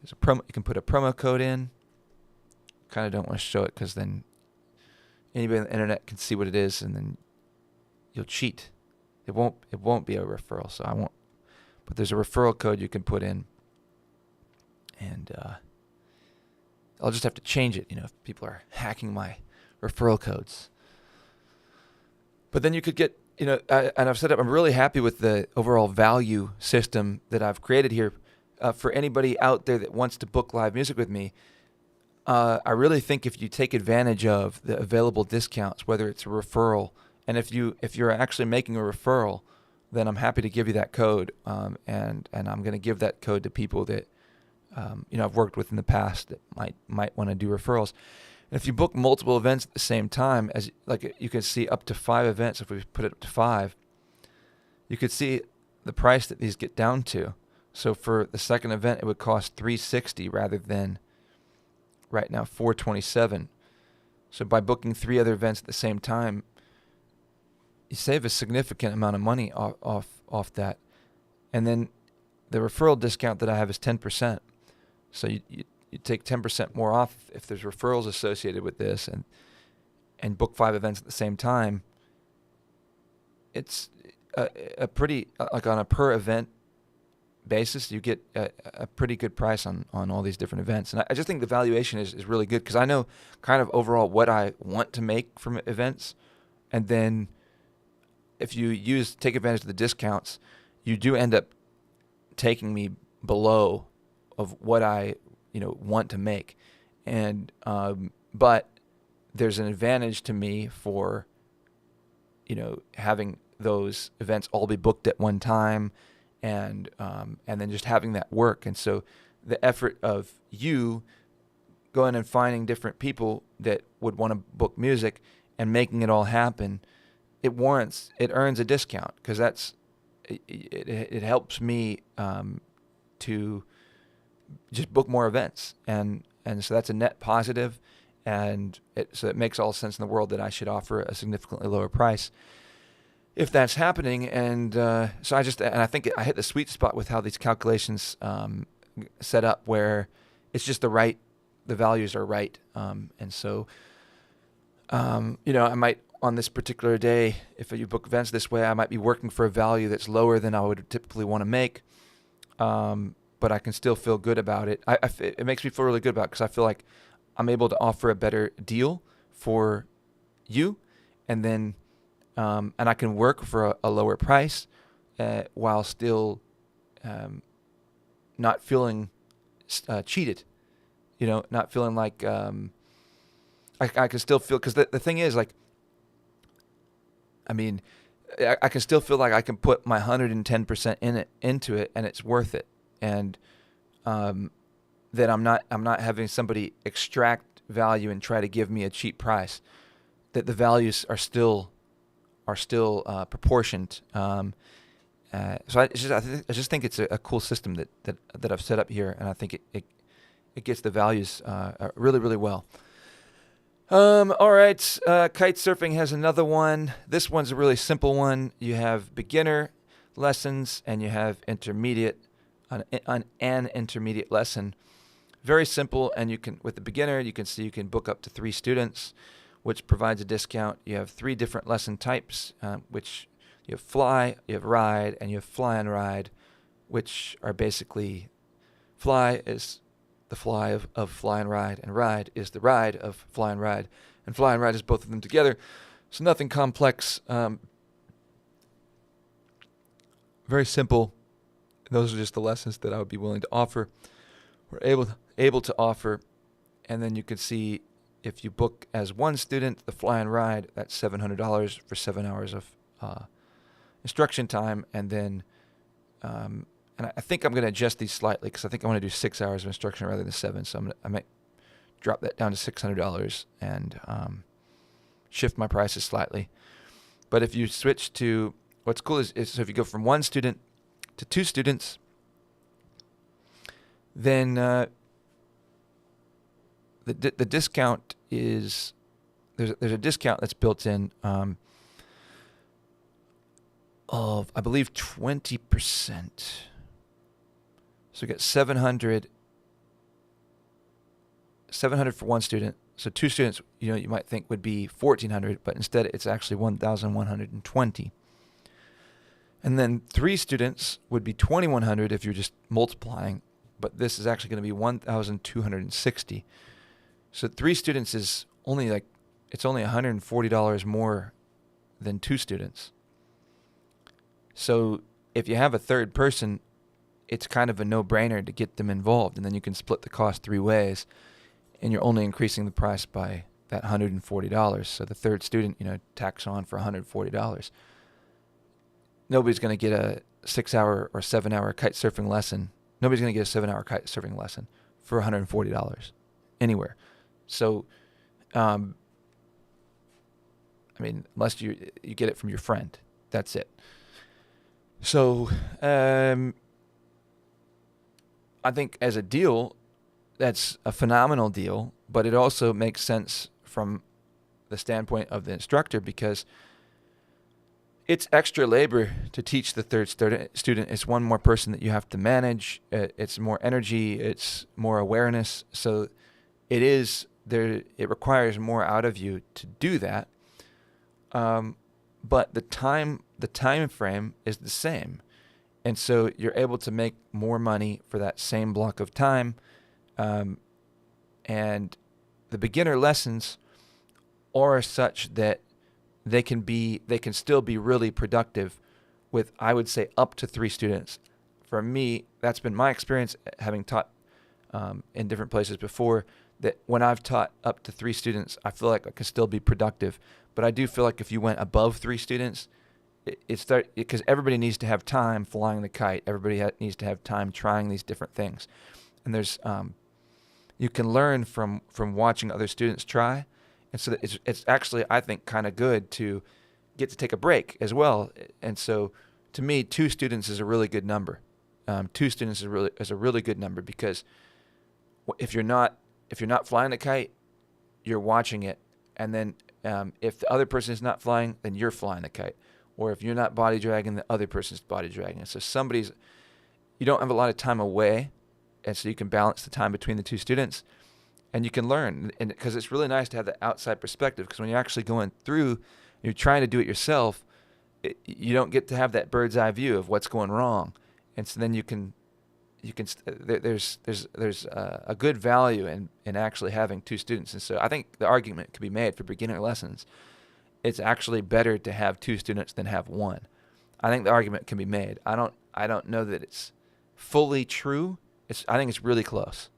S1: There's a promo. You can put a promo code in. Kind of don't want to show it because then anybody on the internet can see what it is, and then you'll cheat. It won't be a referral, so I won't. But there's a referral code you can put in, and I'll just have to change it. If people are hacking my referral codes. But then you could get, and I've set up, I'm really happy with the overall value system that I've created here. For anybody out there that wants to book live music with me, I really think if you take advantage of the available discounts, whether it's a referral, and if you're actually making a referral, then I'm happy to give you that code, and I'm going to give that code to people that I've worked with in the past that might want to do referrals. And if you book multiple events at the same time, as like you can see up to 5 events, if we put it up to 5, you could see the price that these get down to. So for the second event, it would cost $360 rather than right now $427. So by booking 3 other events at the same time, you save a significant amount of money off that. And then the referral discount that I have is 10%. So you take 10% more off if there's referrals associated with this, and book 5 events at the same time. It's a pretty, like on a per event basis, you get a pretty good price on all these different events. And I just think the valuation is really good because I know kind of overall what I want to make from events. And then if you take advantage of the discounts, you do end up taking me below of what I want to make. And but there's an advantage to me for having those events all be booked at one time, and then just having that work. And so the effort of you going and finding different people that would want to book music and making it all happen, it earns a discount because it helps me to just book more events, and so that's a net positive, and so it makes all sense in the world that I should offer a significantly lower price if that's happening. And so I think I hit the sweet spot with how these calculations set up, where it's just the values are right, and so I might, on this particular day, if you book events this way, I might be working for a value that's lower than I would typically want to make. But I can still feel good about it. It makes me feel really good about it because I feel like I'm able to offer a better deal for you, and then and I can work for a lower price while still not feeling cheated. Not feeling like I can still feel, because the thing is, like, I mean, I can still feel like I can put my 110% into it, and it's worth it, and that I'm not having somebody extract value and try to give me a cheap price. That the values are still proportioned. So I just think it's a cool system that I've set up here, and I think it gets the values really, really well. All right, kite surfing has another one. This one's a really simple one. You have beginner lessons and you have intermediate, on an intermediate lesson. Very simple, and you can, with the beginner, you can see you can book up to 3 students, which provides a discount. You have 3 different lesson types, which you have fly, you have ride, and you have fly and ride, which are basically, fly is the fly of fly and ride is the ride of fly and ride is both of them together. So nothing complex, very simple. Those are just the lessons that I would be willing to offer, or able to offer. And then you can see, if you book as one student, the fly and ride, that's $700 for 7 hours of instruction time, and then and I think I'm going to adjust these slightly, because I think I want to do 6 hours of instruction rather than 7. So I might drop that down to $600 and shift my prices slightly. But if you switch to, what's cool is so if you go from 1 student to 2 students, then the discount is, there's a discount that's built in of, I believe, 20%. So we get 700 for 1 student. So 2 students, you might think would be 1,400, but instead it's actually 1,120. And then 3 students would be 2,100 if you're just multiplying, but this is actually going to be 1,260. So 3 students is only it's only $140 more than 2 students. So if you have a third person, it's kind of a no-brainer to get them involved, and then you can split the cost 3 ways, and you're only increasing the price by that $140. So the third student, tacks on for $140. Nobody's going to get a 6-hour or 7-hour kite surfing lesson. Nobody's going to get a 7-hour kite surfing lesson for $140 anywhere. So, unless you get it from your friend, that's it. So, I think as a deal, that's a phenomenal deal, but it also makes sense from the standpoint of the instructor, because it's extra labor to teach the third student. It's one more person that you have to manage. It's more energy. It's more awareness. So it requires more out of you to do that. But the time frame is the same. And so you're able to make more money for that same block of time. And the beginner lessons are such that they can still be really productive with, I would say, up to 3 students. For me, that's been my experience, having taught in different places before, that when I've taught up to 3 students, I feel like I can still be productive. But I do feel like if you went above 3 students, because everybody needs to have time flying the kite. Everybody needs to have time trying these different things. And there's you can learn from watching other students try. And so it's actually, I think, kind of good to get to take a break as well. And so to me, 2 students is a really good number. 2 students is a really good number, because if you're not flying the kite, you're watching it. And then if the other person is not flying, then you're flying the kite. Or if you're not body dragging, the other person's body dragging. So you don't have a lot of time away, and so you can balance the time between the 2 students, and you can learn. And because it's really nice to have the outside perspective, because when you're actually going through, you're trying to do it yourself, you don't get to have that bird's eye view of what's going wrong. And so then there's a good value in actually having 2 students. And so I think the argument could be made for beginner lessons. It's actually better to have 2 students than have 1. I think the argument can be made. I don't know that it's fully true. I think it's really close.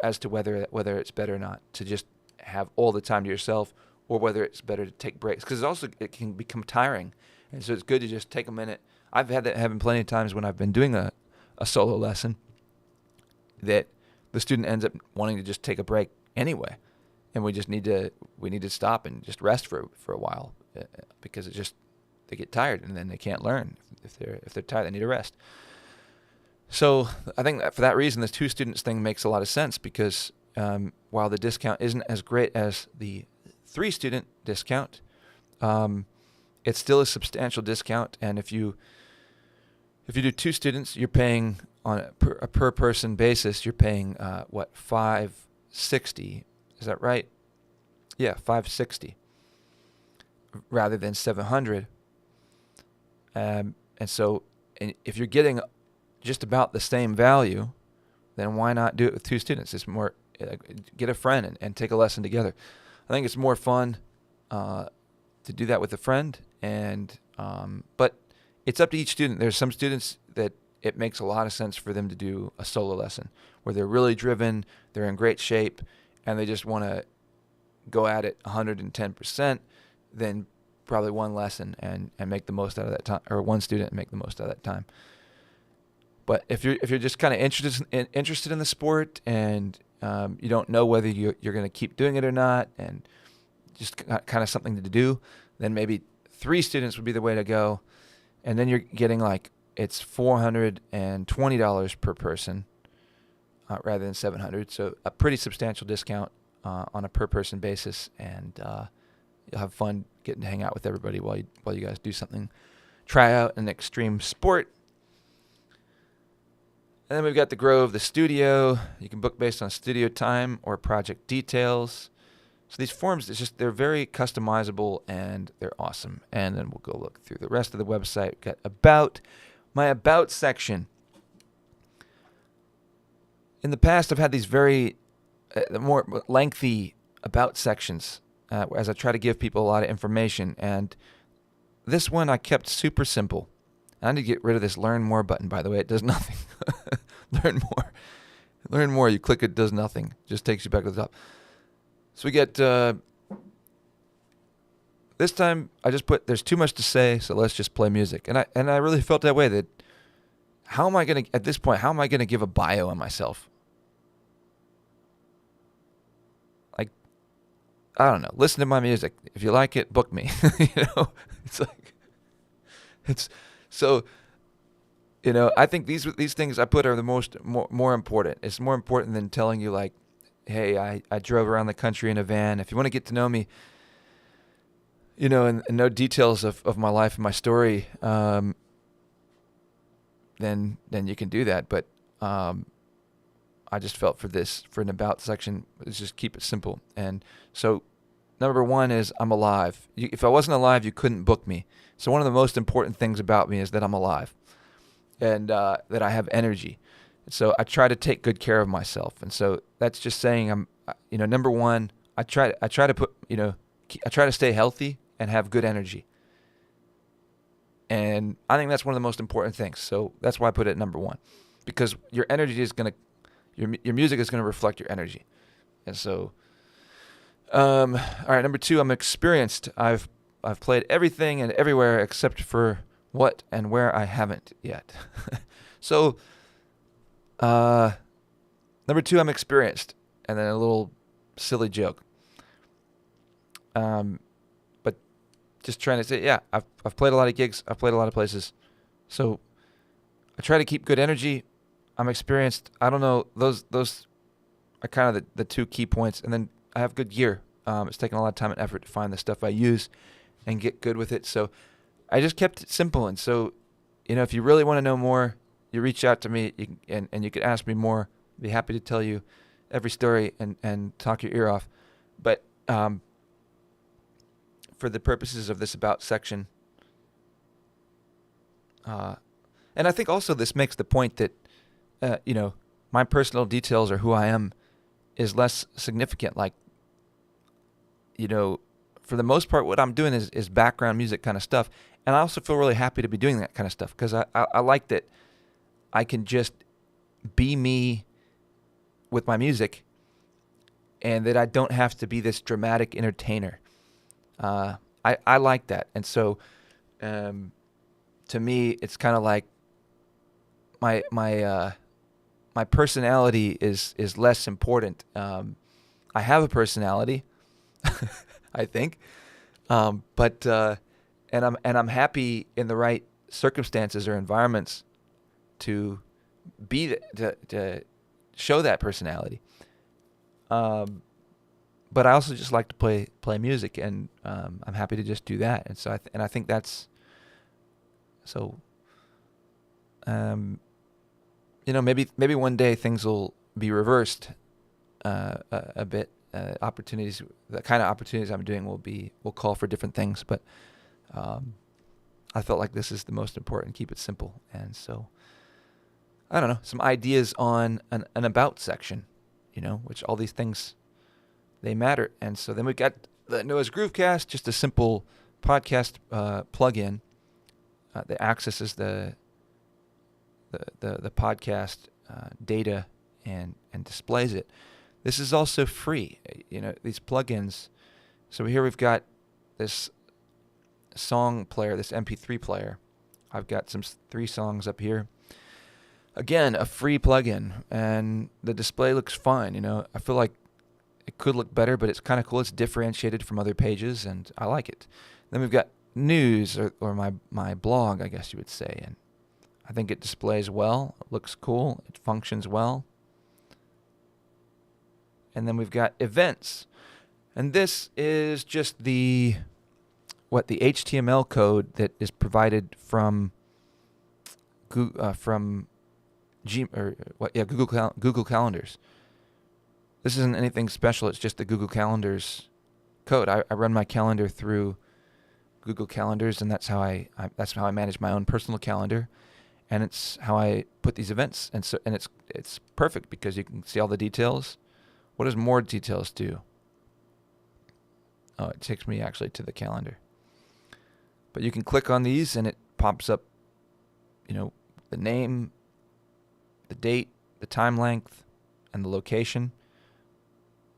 S1: as to whether it's better or not to just have all the time to yourself, or whether it's better to take breaks, because also it can become tiring, and so it's good to just take a minute. I've had that happen plenty of times when I've been doing a solo lesson, that the student ends up wanting to just take a break anyway, and we need to stop and just rest for a while, because they get tired and then they can't learn. If they're tired, they need a rest. So I think that for that reason, the 2 students thing makes a lot of sense, because while the discount isn't as great as the 3 student discount, it's still a substantial discount. And if you do 2 students, you're paying on a per person basis. You're paying $560. Is that right? Yeah, $560 rather than $700. And so, if you're getting just about the same value, then why not do it with 2 students? It's more, get a friend and take a lesson together. I think it's more fun to do that with a friend, and but it's up to each student. There's some students that it makes a lot of sense for them to do a solo lesson, where they're really driven, they're in great shape, and they just want to go at it 110%, then probably one lesson and make the most out of that time, or one student and make the most out of that time. But if you're just kind of interested in the sport, and you don't know whether you're going to keep doing it or not, and just kind of something to do, then maybe 3 students would be the way to go. And then you're getting it's $420 per person rather than $700. So a pretty substantial discount on a per person basis, and you'll have fun getting to hang out with everybody while you guys do something, try out an extreme sport. And then we've got the Grove, the studio. You can book based on studio time or project details. So these forms, they're very customizable, and they're awesome. And then we'll go look through the rest of the website. We've got my about section. In the past, I've had these very more lengthy about sections as I try to give people a lot of information. And this one I kept super simple. I need to get rid of this Learn More button, by the way. It does nothing. Learn More. Learn More. You click it, does nothing. Just takes you back to the top. So we get, this time I just put, there's too much to say, so let's just play music. And I really felt that way, that at this point, how am I going to give a bio on myself? I don't know. Listen to my music. If you like it, book me. So, I think these things I put are the more important. It's more important than telling you hey, I drove around the country in a van. If you want to get to know me, and know details of my life and my story, then you can do that. But I just felt for an about section, let's just keep it simple. And so number 1 is I'm alive. If I wasn't alive, you couldn't book me. So one of the most important things about me is that I'm alive, and that I have energy. So I try to take good care of myself. And so that's just saying I'm, number 1, I try to put, I try to stay healthy and have good energy. And I think that's one of the most important things. So that's why I put it at number 1, because your energy is going to, your music is going to reflect your energy. And so, all right, number 2, I'm experienced. I've played everything and everywhere except for what and where I haven't yet. So, number 2, I'm experienced, and then a little silly joke. But just trying to say, yeah, I've played a lot of gigs. I've played a lot of places. So I try to keep good energy. I'm experienced. I don't know. Those are kind of the 2 key points. And then I have good gear. It's taken a lot of time and effort to find the stuff I use and get good with it. So I just kept it simple. And so, if you really want to know more, you reach out to me, and you could ask me more. I'd be happy to tell you every story and talk your ear off. But for the purposes of this about section, and I think also this makes the point that, my personal details or who I am is less significant. For the most part, what I'm doing is background music kind of stuff. And I also feel really happy to be doing that kind of stuff, because I like that I can just be me with my music, and that I don't have to be this dramatic entertainer. I like that. And so to me, it's kind of like my personality is less important. I have a personality, I think, but I'm happy in the right circumstances or environments to to show that personality. But I also just like to play music, and I'm happy to just do that. And so I think that's so. Maybe one day things will be reversed a bit. Opportunities, the kind of opportunities I'm doing will call for different things. But I felt like this is the most important. Keep it simple, and so I don't know, some ideas on an about section, which all these things, they matter. And so then we got the Noah's Groovecast, just a simple podcast plugin that accesses the podcast data and displays it. This is also free, these plugins. So here we've got this song player, this MP3 player. I've got some 3 songs up here. Again, a free plugin, and the display looks fine. I feel like it could look better, but it's kind of cool. It's differentiated from other pages, and I like it. Then we've got news, or my blog, I guess you would say, and I think it displays well. It looks cool. It functions well. And then we've got events, and this is just the HTML code that is provided from Google Calendars. This isn't anything special. It's just the Google Calendars code. I run my calendar through Google Calendars, and that's how I manage my own personal calendar, and it's how I put these events. And it's perfect because you can see all the details. What does more details do? Oh, it takes me actually to the calendar. But you can click on these, and it pops up, the name, the date, the time length, and the location.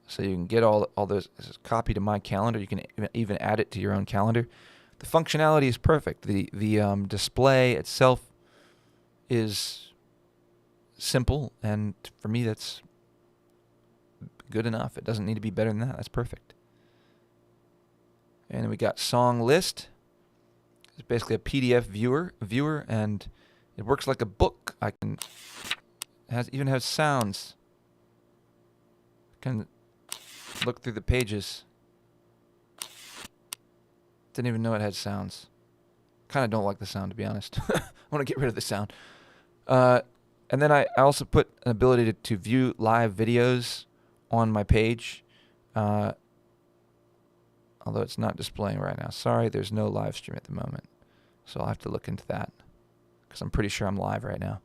S1: So you can get all those copied to my calendar. You can even add it to your own calendar. The functionality is perfect. The display itself is simple, and for me that's good enough. It doesn't need to be better than that. That's perfect. And then we got song list. It's basically a PDF viewer, and it works like a book. Even has sounds. Can look through the pages. Didn't even know it had sounds. Kind of don't like the sound, to be honest. I want to get rid of the sound. And then I also put an ability to view live videos on my page. Although it's not displaying right now. Sorry, there's no live stream at the moment. So I'll have to look into that, because I'm pretty sure I'm live right now.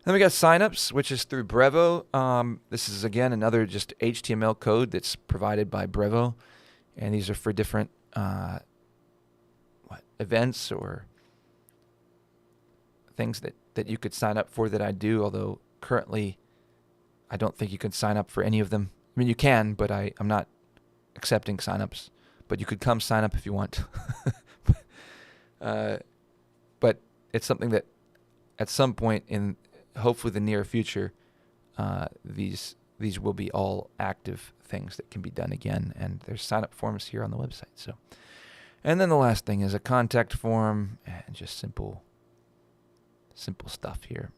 S1: Then we got signups, which is through Brevo. This is, again, another just HTML code that's provided by Brevo. And these are for different events or things that you could sign up for that I do, although currently I don't think you can sign up for any of them. I mean, you can, but I'm not accepting signups. But you could come sign up if you want. But it's something that at some point in hopefully the near future, these will be all active things that can be done again, and there's sign-up forms here on the website. So, and then the last thing is a contact form, and just simple stuff here.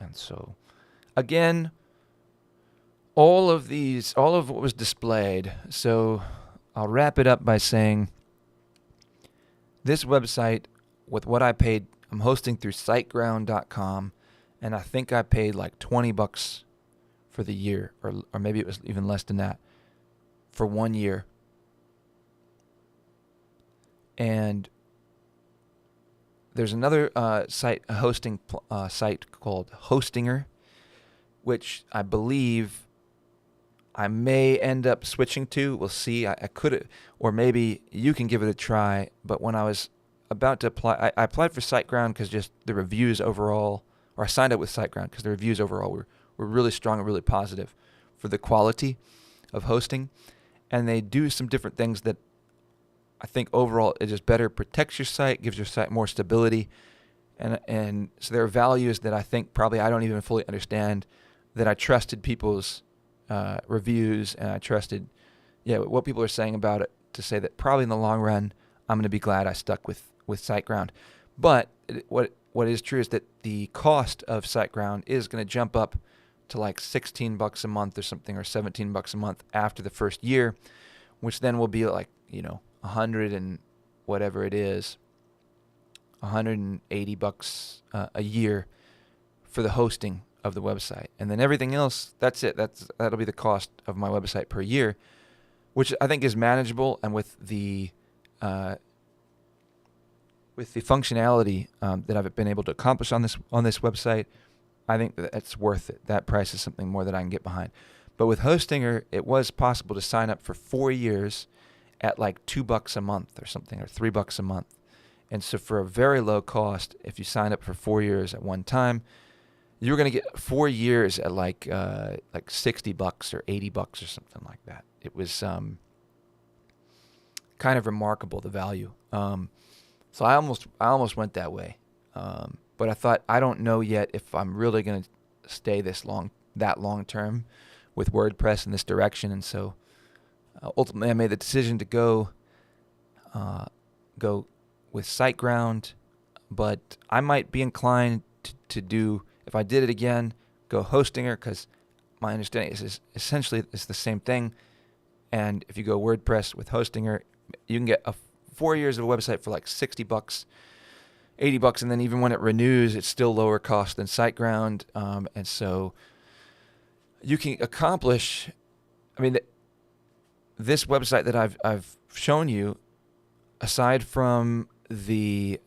S1: And so, again, all of what was displayed. So I'll wrap it up by saying this website, with what I paid, I'm hosting through SiteGround.com, and I think I paid like $20 for the year, or maybe it was even less than that, for 1 year. And there's another hosting site called Hostinger, which I believe I may end up switching to. We'll see. I could, or maybe you can give it a try. But when I was about to apply, I applied for SiteGround because just the reviews overall, or I signed up with SiteGround because the reviews overall were really strong and really positive for the quality of hosting, and they do some different things that I think overall it just better protects your site, gives your site more stability, and so there are values that I think probably I don't even fully understand, that I trusted people's reviews, and I trusted what people are saying about it, to say that probably in the long run I'm going to be glad I stuck with SiteGround. But what is true is that the cost of SiteGround is going to jump up to like $16 a month or something, or $17 a month after the first year, which then will be like, 100 and whatever it is, $180 a year for the hosting of the website. And then everything else, that's it. That'll be the cost of my website per year, which I think is manageable, and with the functionality that I've been able to accomplish on this website, I think that it's worth it. That price is something more that I can get behind. But with Hostinger, it was possible to sign up for 4 years at like $2 a month or something, or $3 a month. And so for a very low cost, if you sign up for 4 years at one time, you're going to get 4 years at like $60 or $80 or something like that. It was kind of remarkable, the value. So I almost went that way. But I thought, I don't know yet if I'm really going to stay that long term with WordPress in this direction. And so ultimately I made the decision to go with SiteGround, but I might be inclined to do, if I did it again, go Hostinger, because my understanding is essentially it's the same thing. And if you go WordPress with Hostinger, you can get 4 years of a website for like $60, $80, and then even when it renews, it's still lower cost than SiteGround. And so you can accomplish, this website that I've shown you, aside from the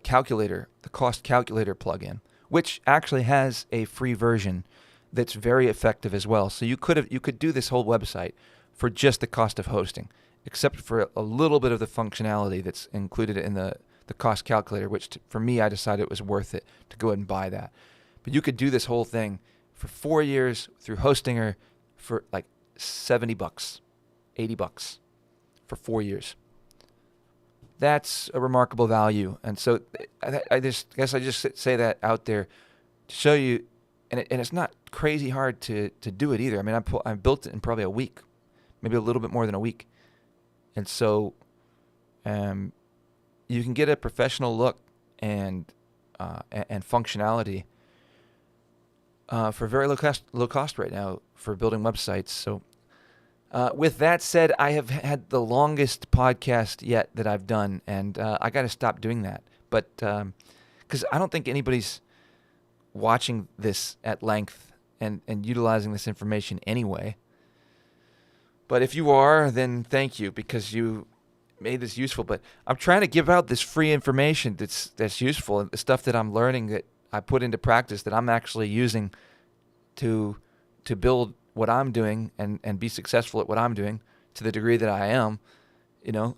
S1: calculator, the cost calculator plugin, which actually has a free version that's very effective as well. So you could do this whole website for just the cost of hosting, except for a little bit of the functionality that's included in the cost calculator, which for me, I decided it was worth it to go ahead and buy that. But you could do this whole thing for 4 years through Hostinger for like $70, $80 for 4 years. That's a remarkable value. And so I just say that out there to show you, and it's not crazy hard to do it either. I built it in probably a week, maybe a little bit more than a week. And so you can get a professional look and functionality for very low cost right now for building websites. So with that said, I have had the longest podcast yet that I've done, and I got to stop doing that. But because I don't think anybody's watching this at length and utilizing this information anyway. But if you are, then thank you, because you made this useful. But I'm trying to give out this free information that's useful, and the stuff that I'm learning that I put into practice, that I'm actually using to build what I'm doing and be successful at what I'm doing to the degree that I am.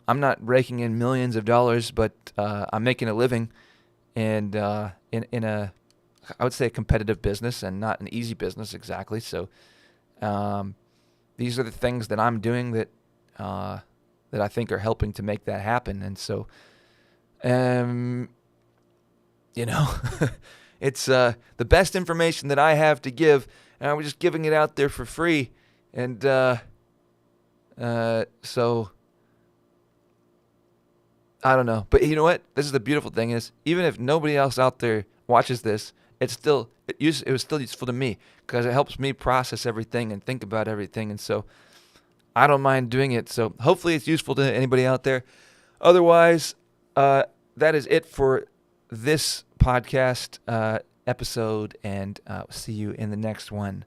S1: I'm not raking in millions of dollars, but I'm making a living, and in a, I would say, a competitive business, and not an easy business exactly. So these are the things that I'm doing that I think are helping to make that happen. And so, it's the best information that I have to give, and I'm just giving it out there for free. And so I don't know. But you know what? This is the beautiful thing, is even if nobody else out there watches this, it was still useful to me, because it helps me process everything and think about everything. And so I don't mind doing it. So hopefully it's useful to anybody out there. Otherwise, that is it for this podcast episode, and see you in the next one.